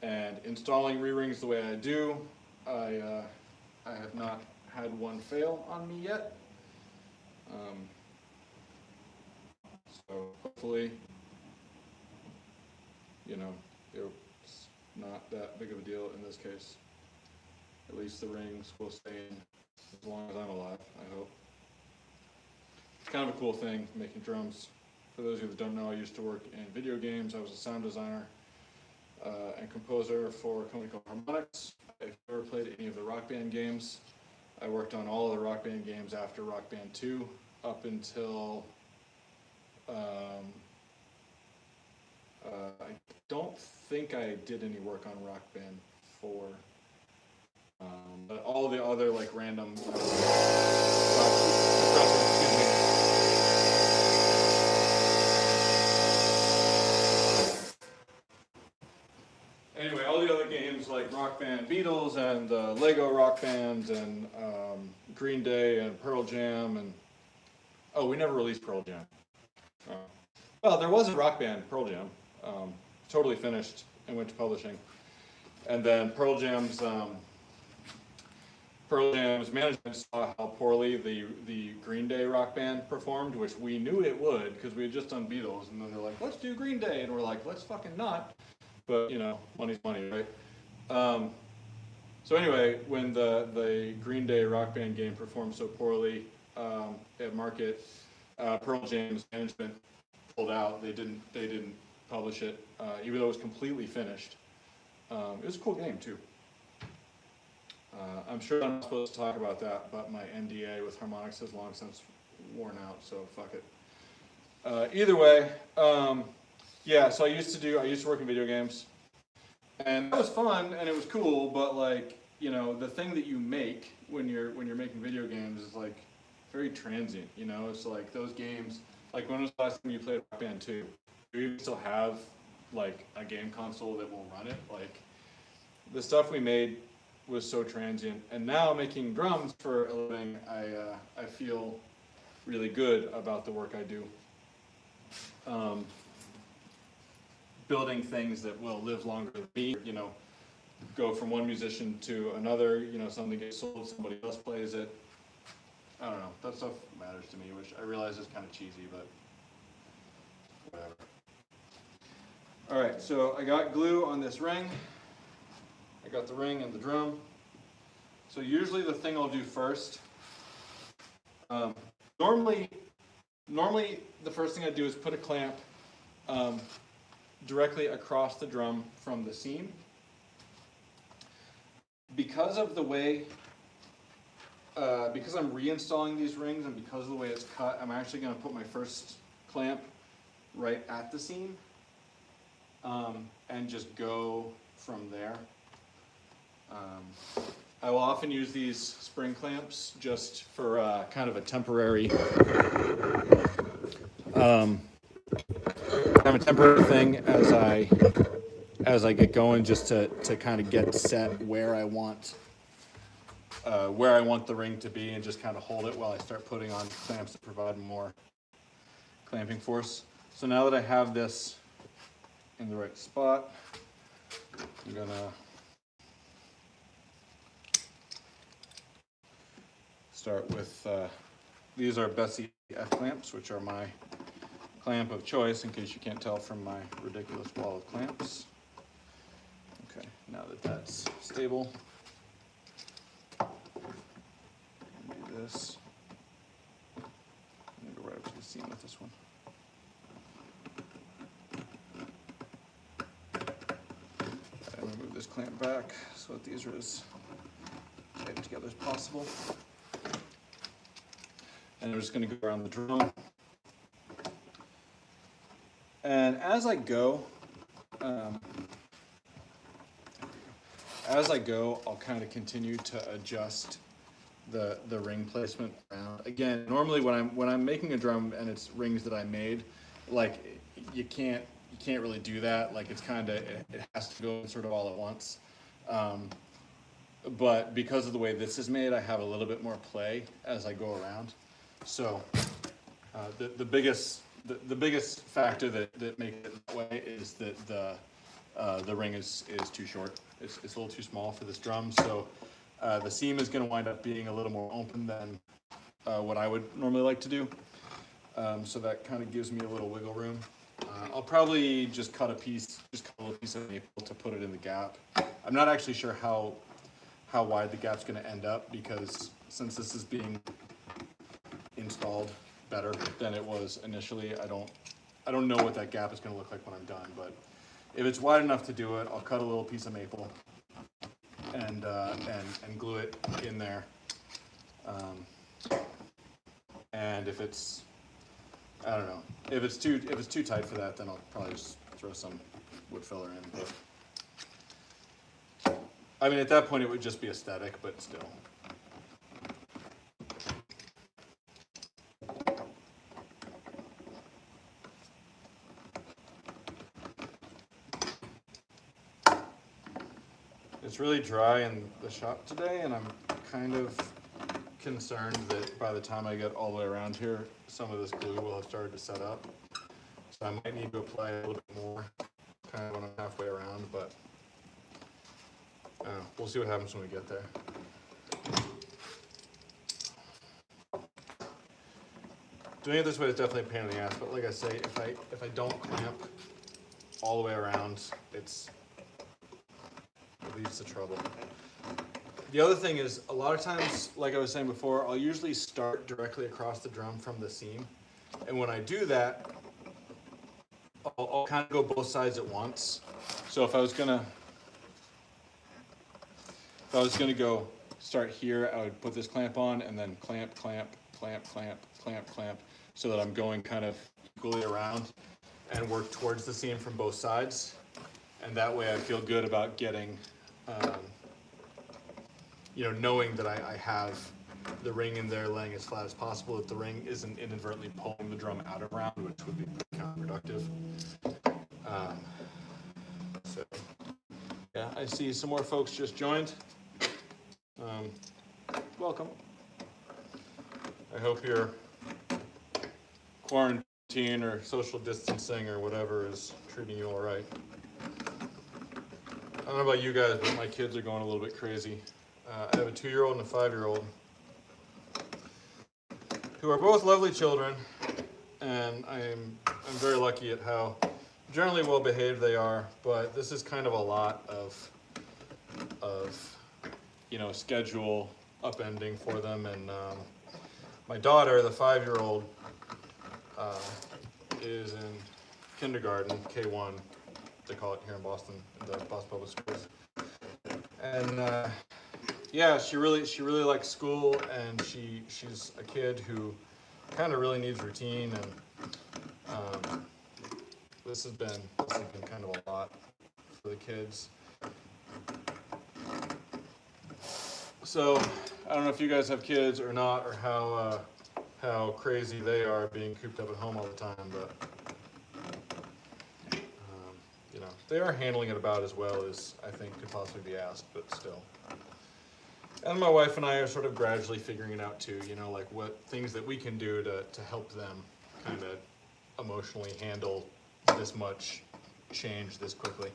S1: And installing re-rings the way I do, I have not had one fail on me yet. So hopefully, you know, it's not that big of a deal in this case. At least the rings will stay in as long as I'm alive, I hope. It's kind of a cool thing, making drums. For those of you that don't know, I used to work in video games. I was a sound designer and composer for a company called Harmonix. If you've ever played any of the Rock Band games, I worked on all of the Rock Band games after Rock Band 2 up until I don't think I did any work on Rock Band 4. But all the other like random anyway, all the other games like Rock Band Beatles and Lego Rock Band and Green Day and Pearl Jam and we never released Pearl Jam. Well, there was a Rock Band Pearl Jam, totally finished and went to publishing, and then Pearl Jam's management saw how poorly the Green Day Rock Band performed, which we knew it would because we had just done Beatles, and then they're like, let's do Green Day, and we're like, let's fucking not. But, you know, money's money, right? So anyway, when the Green Day Rock Band game performed so poorly at market, Pearl Jam's management pulled out. They didn't publish it, even though it was completely finished. It was a cool game too. I'm sure I'm not supposed to talk about that, but my NDA with Harmonix has long since worn out, so fuck it. Either way, yeah. So I used to work in video games, and that was fun and it was cool. But like, you know, the thing that you make when you're making video games is like very transient. You know, it's like those games. Like, when was the last time you played Rock Band 2? Do you still have like a game console that will run it? Like, the stuff we made was so transient, and now making drums for a living, I feel really good about the work I do. Building things that will live longer than me, you know, go from one musician to another, you know, something gets sold, somebody else plays it. I don't know, that stuff matters to me, which I realize is kind of cheesy, but whatever. Alright, so I got glue on this ring. I got the ring and the drum. So usually the thing I'll do first, normally the first thing I do is put a clamp directly across the drum from the seam. Because of the way, because I'm reinstalling these rings and because of the way it's cut, I'm actually going to put my first clamp right at the seam and just go from there. I will often use these spring clamps just for kind of a temporary kind of a temporary thing as I get going, just to kind of get set where I want the ring to be, and just kind of hold it while I start putting on clamps to provide more clamping force. So now that I have this in the right spot, I'm gonna start with, these are Bessie F clamps, which are my clamp of choice, in case you can't tell from my ridiculous wall of clamps. Okay, now that that's stable, do this. I'm gonna go right up to the seam with this one. I'm gonna move this clamp back so that these are as tight together as possible. And I'm just gonna go around the drum. And as I go, I'll kind of continue to adjust the ring placement around. Again, normally when I'm making a drum and it's rings that I made, like you can't really do that. Like it's kind of, it has to go sort of all at once. But because of the way this is made, I have a little bit more play as I go around. So the biggest factor that makes it that way is that the ring is too short. It's a little too small for this drum. So the seam is going to wind up being a little more open than what I would normally like to do. So that kind of gives me a little wiggle room. I'll probably just cut a little piece of maple to put it in the gap. I'm not actually sure how wide the gap's going to end up, because since this is being installed better than it was initially, I don't know what that gap is going to look like when I'm done. But if it's wide enough to do it, I'll cut a little piece of maple and glue it in there. And if it's, I don't know, if it's too tight for that, then I'll probably just throw some wood filler in. But I mean, at that point, it would just be aesthetic, but still. It's really dry in the shop today, and I'm kind of concerned that by the time I get all the way around here, some of this glue will have started to set up. So I might need to apply a little bit more kind of when I'm halfway around, but we'll see what happens when we get there. Doing it this way is definitely a pain in the ass, but like I say, if I don't clamp all the way around, it leads to trouble. The other thing is, a lot of times, like I was saying before, I'll usually start directly across the drum from the seam. And when I do that, I'll kind of go both sides at once. So if I was gonna go start here, I would put this clamp on and then clamp, clamp, clamp, clamp, clamp, clamp, so that I'm going kind of equally around and work towards the seam from both sides. And that way I feel good about getting, knowing that I have the ring in there laying as flat as possible, that the ring isn't inadvertently pulling the drum out of round, which would be counterproductive. So, yeah, I see some more folks just joined. Welcome. I hope your quarantine or social distancing or whatever is treating you all right. I don't know about you guys, but my kids are going a little bit crazy. I have a 2-year-old and a 5-year-old who are both lovely children, and I'm very lucky at how generally well behaved they are. But this is kind of a lot of schedule upending for them. And my daughter, the 5-year-old, is in kindergarten, K1. They call it here in Boston, the Boston Public Schools. And yeah, she really likes school, and she's a kid who kind of really needs routine, and this has been kind of a lot for the kids. So I don't know if you guys have kids or not, or how crazy they are being cooped up at home all the time, but they are handling it about as well as I think could possibly be asked, but still. And my wife and I are sort of gradually figuring it out too, you know, like what things that we can do to help them kind of emotionally handle this much change this quickly.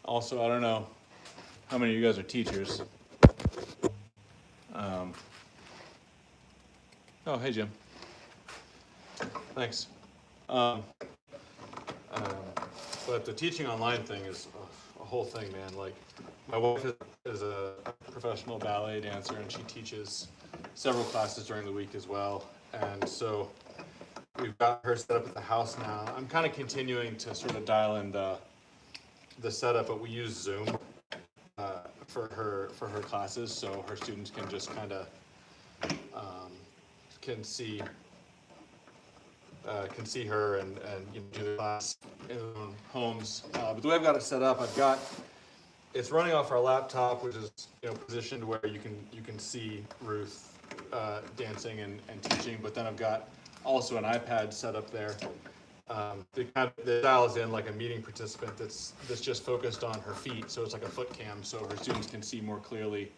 S1: Also, I don't know how many of you guys are teachers. Oh, hey, Jim. Thanks. But the teaching online thing is a whole thing, man. Like, my wife is a professional ballet dancer, and she teaches several classes during the week as well. And so we've got her set up at the house now. I'm kind of continuing to sort of dial in the setup, but we use Zoom for her classes, so her students can just kind of can see her and you know, do the class in their own homes. But the way I've got it set up, it's running off our laptop, which is, you know, positioned where you can see Ruth dancing and teaching. But then I've got also an iPad set up there. That dials in like a meeting participant that's just focused on her feet, so it's like a foot cam, so her students can see more clearly,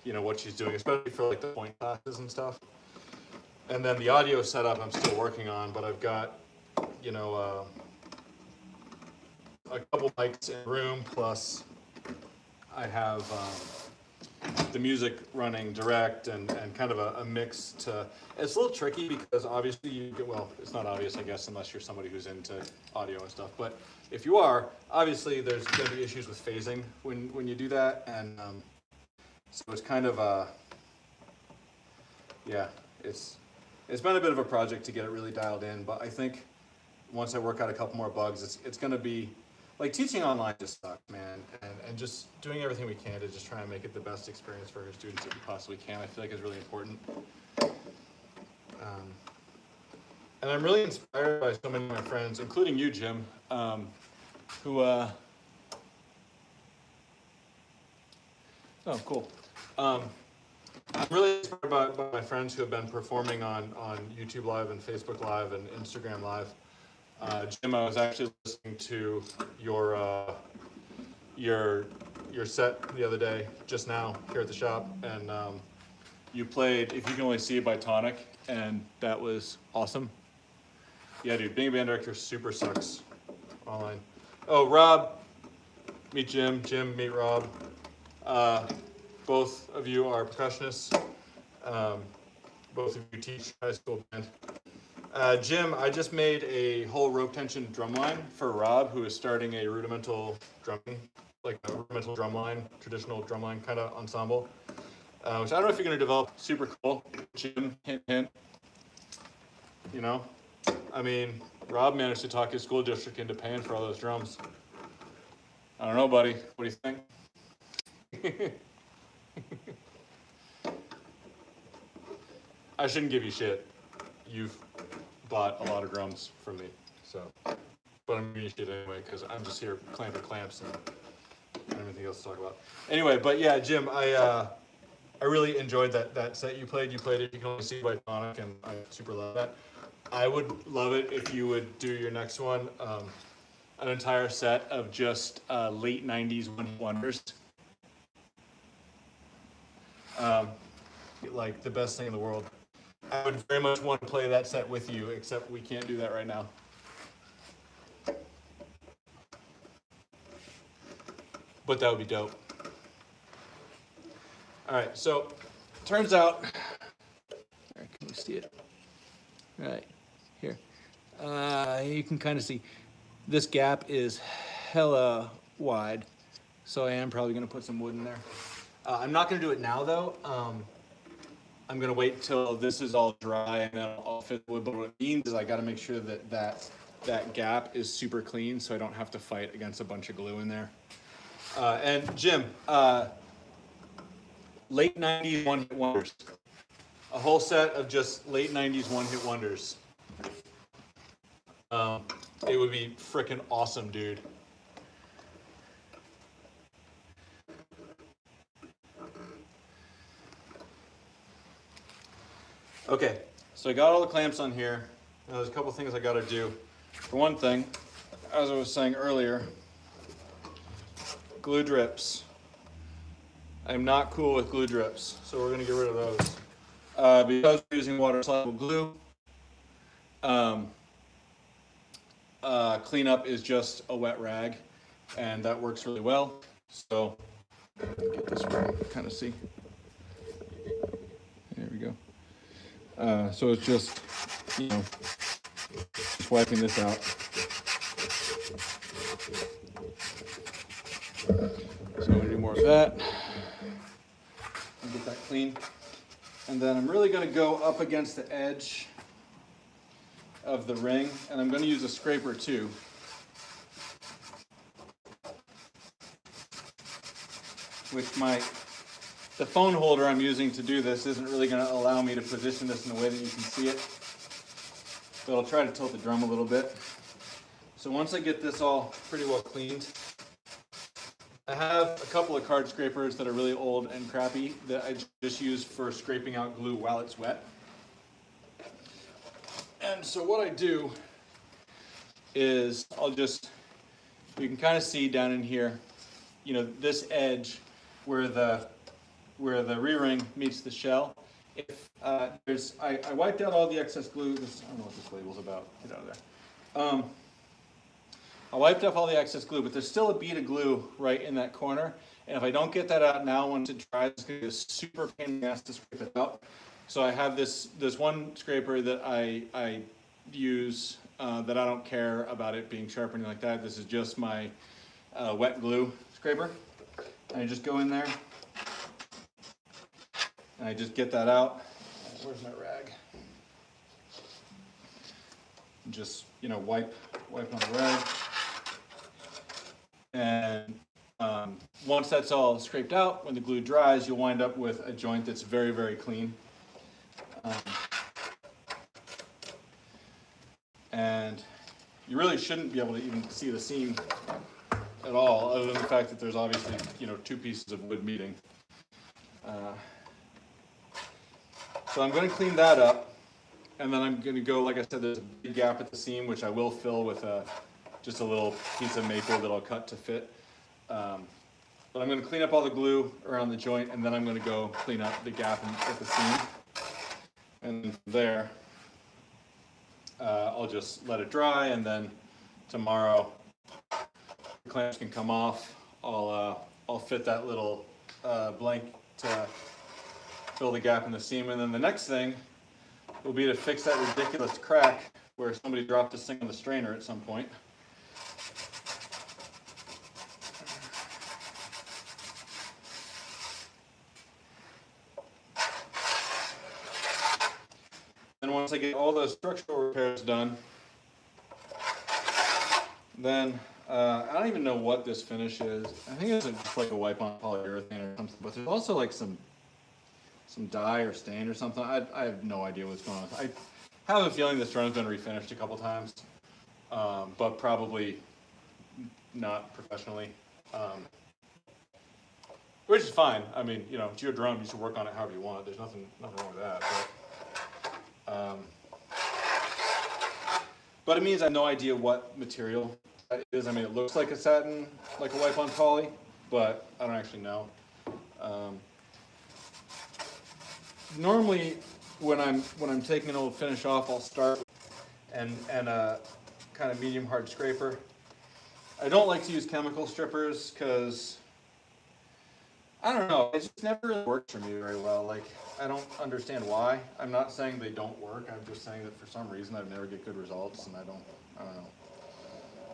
S1: you know, what she's doing, especially for like the point classes and stuff. And then the audio setup I'm still working on, but I've got, you know, a couple mics in the room, plus I have the music running direct and kind of a mix to. It's a little tricky because obviously it's not obvious, I guess, unless you're somebody who's into audio and stuff, but if you are, obviously there's going to be issues with phasing when you do that, and so it's kind of it's been a bit of a project to get it really dialed in, but I think once I work out a couple more bugs, it's going to be, like, teaching online just sucks, man, and just doing everything we can to just try and make it the best experience for our students that we possibly can, I feel like is really important. And I'm really inspired by so many of my friends, including you, Jim, who, oh, cool. I'm really inspired by my friends who have been performing on YouTube Live and Facebook Live and Instagram Live. Jim, I was actually listening to your set the other day, just now, here at the shop, and you played If You Can Only See It by Tonic, and that was awesome. Yeah, dude, being a band director super sucks online. Oh, Rob, meet Jim. Jim, meet Rob. Both of you are percussionists. Both of you teach high school band. Jim, I just made a whole rope tension drum line for Rob, who is starting a rudimental drumming, like a rudimental drumline, traditional drumline kind of ensemble. Which I don't know if you're going to develop. Super cool. Jim, hint, hint. You know, I mean, Rob managed to talk his school district into paying for all those drums. I don't know, buddy. What do you think? I shouldn't give you shit. You've bought a lot of drums from me, so. But I'm giving you shit anyway, because I'm just here clamping clamps and everything else to talk about. Anyway, but yeah, Jim, I really enjoyed that set you played. You played If You Can Only See It by Tonic, and I super love that. I would love it if you would do your next one, an entire set of just late 90s one-hit wonders. Like the best thing in the world. I would very much want to play that set with you, except we can't do that right now. But that would be dope. All right, so turns out, can you see it? Right here. You can kind of see this gap is hella wide, so I am probably going to put some wood in there. I'm not going to do it now, though. I'm going to wait till this is all dry and then I'll fit the wood. But what it means is I got to make sure that gap is super clean so I don't have to fight against a bunch of glue in there. And Jim, late 90s one-hit wonders. A whole set of just late 90s one-hit wonders. It would be frickin' awesome, dude. Okay, so I got all the clamps on here. Now, there's a couple things I got to do. For one thing, as I was saying earlier, glue drips. I'm not cool with glue drips, so we're going to get rid of those. Because we're using water-soluble glue, cleanup is just a wet rag, and that works really well. So, get this where you kind of see. There we go. So it's just, just wiping this out. So I'm gonna do more of that. And get that clean. And then I'm really gonna go up against the edge of the ring, and I'm gonna use a scraper too. Which the phone holder I'm using to do this isn't really going to allow me to position this in a way that you can see it. But I'll try to tilt the drum a little bit. So once I get this all pretty well cleaned, I have a couple of card scrapers that are really old and crappy that I just use for scraping out glue while it's wet. And so what I do is you can kind of see down in here, this edge where the re-ring meets the shell. If I wiped out all the excess glue. I don't know what this label's about. Get out of there. I wiped off all the excess glue, but there's still a bead of glue right in that corner. And if I don't get that out now, once it dries, it's going to be a super pain in the ass to scrape it out. So I have this one scraper that I use that I don't care about it being sharp or anything like that. This is just my wet glue scraper. And I just go in there and I just get that out. Where's my rag? Just, wipe on the rag. And once that's all scraped out, when the glue dries, you'll wind up with a joint that's very, very clean. And you really shouldn't be able to even see the seam at all, other than the fact that there's obviously, two pieces of wood meeting. So I'm going to clean that up, and then I'm going to go, like I said, there's a big gap at the seam, which I will fill with just a little piece of maple that I'll cut to fit. But I'm going to clean up all the glue around the joint, and then I'm going to go clean up the gap at the seam. And from there, I'll just let it dry, and then tomorrow the clamps can come off. I'll fit that little blank to fill the gap in the seam, and then the next thing will be to fix that ridiculous crack where somebody dropped this thing on the strainer at some point. And once I get all those structural repairs done, then I don't even know what this finish is. I think it's just like a wipe-on polyurethane or something, but there's also like some dye or stain or something. I have no idea what's going on. I have a feeling this drum's been refinished a couple times, but probably not professionally, which is fine. I mean, it's your drum. You should work on it however you want. There's nothing wrong with that. But it means I have no idea what material that is. I mean, it looks like a satin, like a wipe-on poly, but I don't actually know. Normally, when I'm taking an old finish off, I'll start and a kind of medium hard scraper. I don't like to use chemical strippers because I don't know, it just never really works for me very well. Like, I don't understand why. I'm not saying they don't work. I'm just saying that for some reason I've never get good results, and I don't know.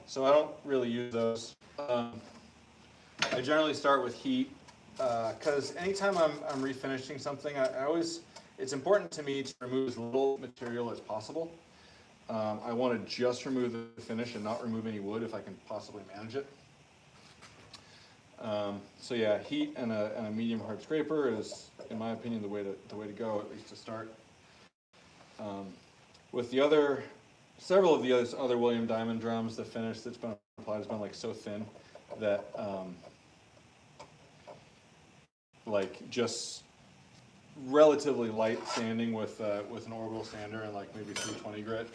S1: So I don't really use those. I generally start with heat. Because anytime I'm refinishing something, it's important to me to remove as little material as possible. I want to just remove the finish and not remove any wood if I can possibly manage it. So yeah, heat and a medium hard scraper is, in my opinion, the way to go, at least to start. With several of the other William Diamond drums, the finish that's been applied has been like so thin that like just relatively light sanding with an orbital sander and like maybe 320 grit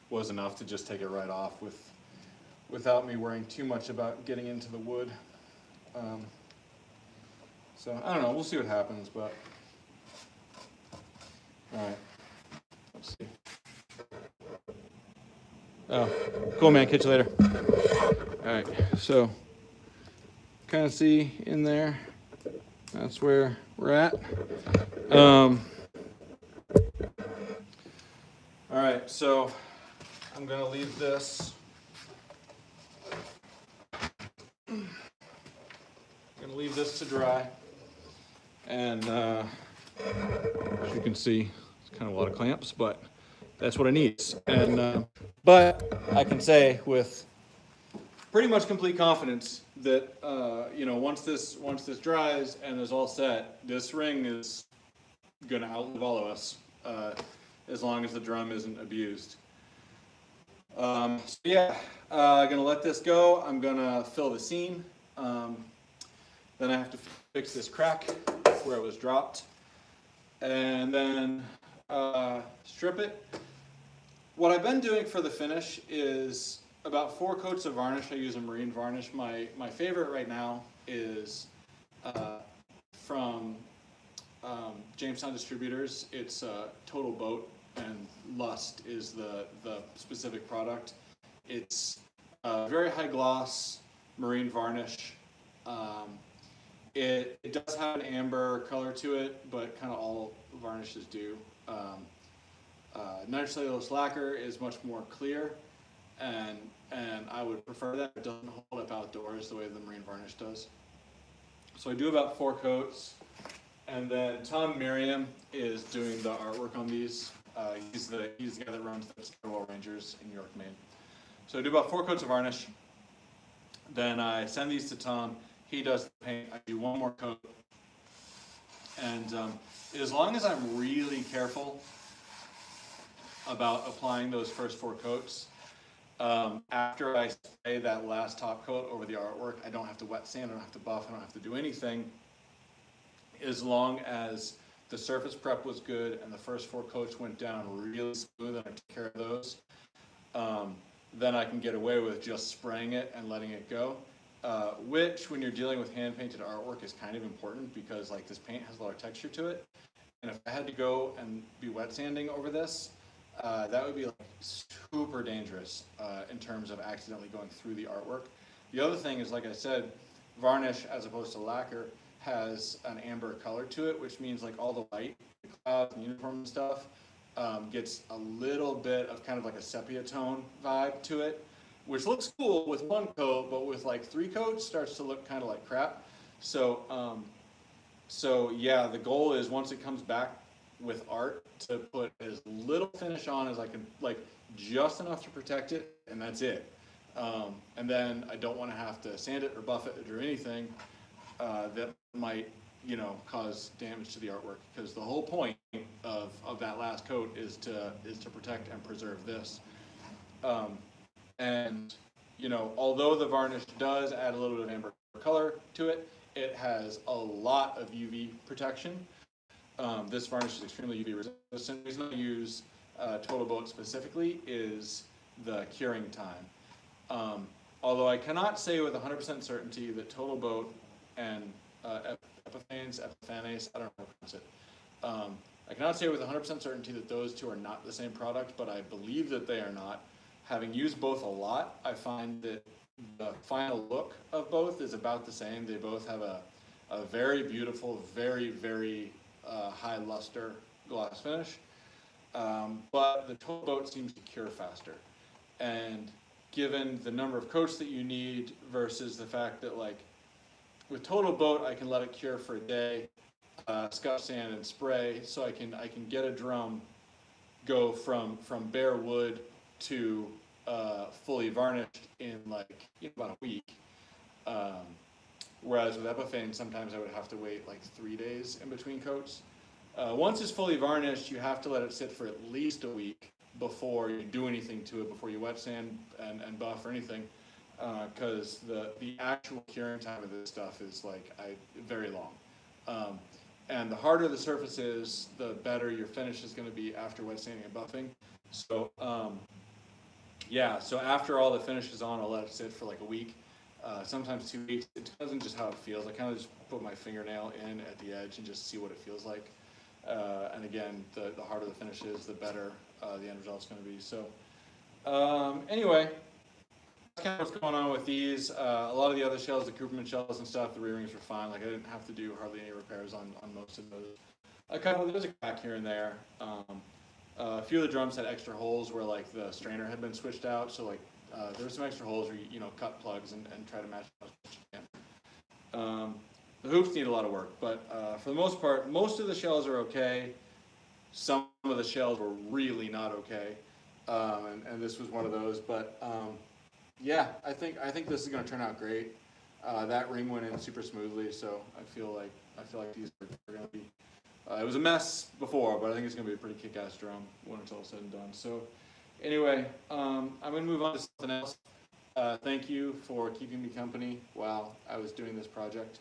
S1: was enough to just take it right off without me worrying too much about getting into the wood. So I don't know, we'll see what happens, but all right, let's see. Oh, cool, man, catch you later. All right, so kind of see in there, that's where we're at. All right, so I'm gonna leave this. I'm gonna leave this to dry, and as you can see, it's kind of a lot of clamps, but that's what it needs. And but I can say with pretty much complete confidence that you know, once this dries and is all set, this ring is gonna outlive all of us, as long as the drum isn't abused. So yeah, gonna let this go. I'm gonna fill the seam. Then I have to fix this crack where it was dropped, and then strip it. What I've been doing for the finish is about 4 coats of varnish. I use a marine varnish. My favorite right now is from Jamestown Distributors. It's Total Boat, and Lust is the specific product. It's very high gloss marine varnish. It does have an amber color to it, but kind of all varnishes do. Nitrocellulose lacquer is much more clear, and I would prefer that. It doesn't hold up outdoors the way the marine varnish does. So I do about 4 coats, and then Tom Merriam is doing the artwork on these. He's the guy that runs the Calderwood Rangers in York, Maine. So I do about 4 coats of varnish. Then I send these to Tom. He does the paint. I do 1 more coat, and as long as I'm really careful about applying those first 4 coats, after I spray that last top coat over the artwork, I don't have to wet sand, I don't have to buff, I don't have to do anything. As long as the surface prep was good and the first 4 coats went down really smooth and I took care of those, then I can get away with just spraying it and letting it go. Which, when you're dealing with hand-painted artwork, is kind of important, because like this paint has a lot of texture to it. And if I had to go and be wet sanding over this, that would be like super dangerous in terms of accidentally going through the artwork. The other thing is, like I said, varnish as opposed to lacquer has an amber color to it, which means like all the light, the clouds and uniform and stuff, gets a little bit of kind of like a sepia tone vibe to it, which looks cool with 1 coat, but with like 3 coats starts to look kind of like crap. So so yeah, the goal is, once it comes back with art, to put as little finish on as I can, like just enough to protect it, and that's it. And then I don't want to have to sand it or buff it or do anything that might, you know, cause damage to the artwork, because the whole point of that last coat is to protect and preserve this. And you know, although the varnish does add a little bit of amber color to it, it has a lot of UV protection. This varnish is extremely UV resistant. The reason I use Total Boat specifically is the curing time. Although I cannot say with 100% certainty that Total Boat and Epiphanes, I don't know how to pronounce it. I cannot say with 100% certainty that those 2 are not the same product, but I believe that they are not. Having used both a lot, I find that the final look of both is about the same. They both have a very beautiful, very, very high luster gloss finish. But the Total Boat seems to cure faster. And given the number of coats that you need versus the fact that, like, with Total Boat, I can let it cure for a day, scuff sand and spray, so I can get a drum go from bare wood to fully varnished in like, you know, about a week. Whereas with Epiphane, sometimes I would have to wait like 3 days in between coats. Once it's fully varnished, you have to let it sit for at least a week before you do anything to it, before you wet sand and buff or anything, because the actual curing time of this stuff is like very long. And the harder the surface is, the better your finish is going to be after wet sanding and buffing. So yeah, so after all the finish is on, I'll let it sit for like a week, sometimes 2 weeks. It depends on just how it feels. I kind of just put my fingernail in at the edge and just see what it feels like. And again, the harder the finish is, the better the end result's going to be. So anyway, that's kind of what's going on with these. A lot of the other shells, the Cooperman shells and stuff, the re-rings were fine. Like I didn't have to do hardly any repairs on most of those. There's a crack here and there. A few of the drums had extra holes where like the strainer had been switched out, so like there were some extra holes where you know cut plugs and try to match as much as you can. The hoops need a lot of work, but for the most part, most of the shells are okay. Some of the shells were really not okay, and this was one of those. But yeah, I think this is going to turn out great. That ring went in super smoothly, so I feel like these are going to be. It was a mess before, but I think it's going to be a pretty kick-ass drum when it's all said and done. So anyway, I'm going to move on to something else. Thank you for keeping me company while I was doing this project.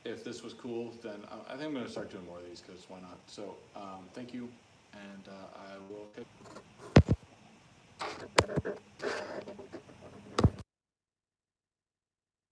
S1: If this was cool, then I think I'm going to start doing more of these because why not? So thank you, and I will.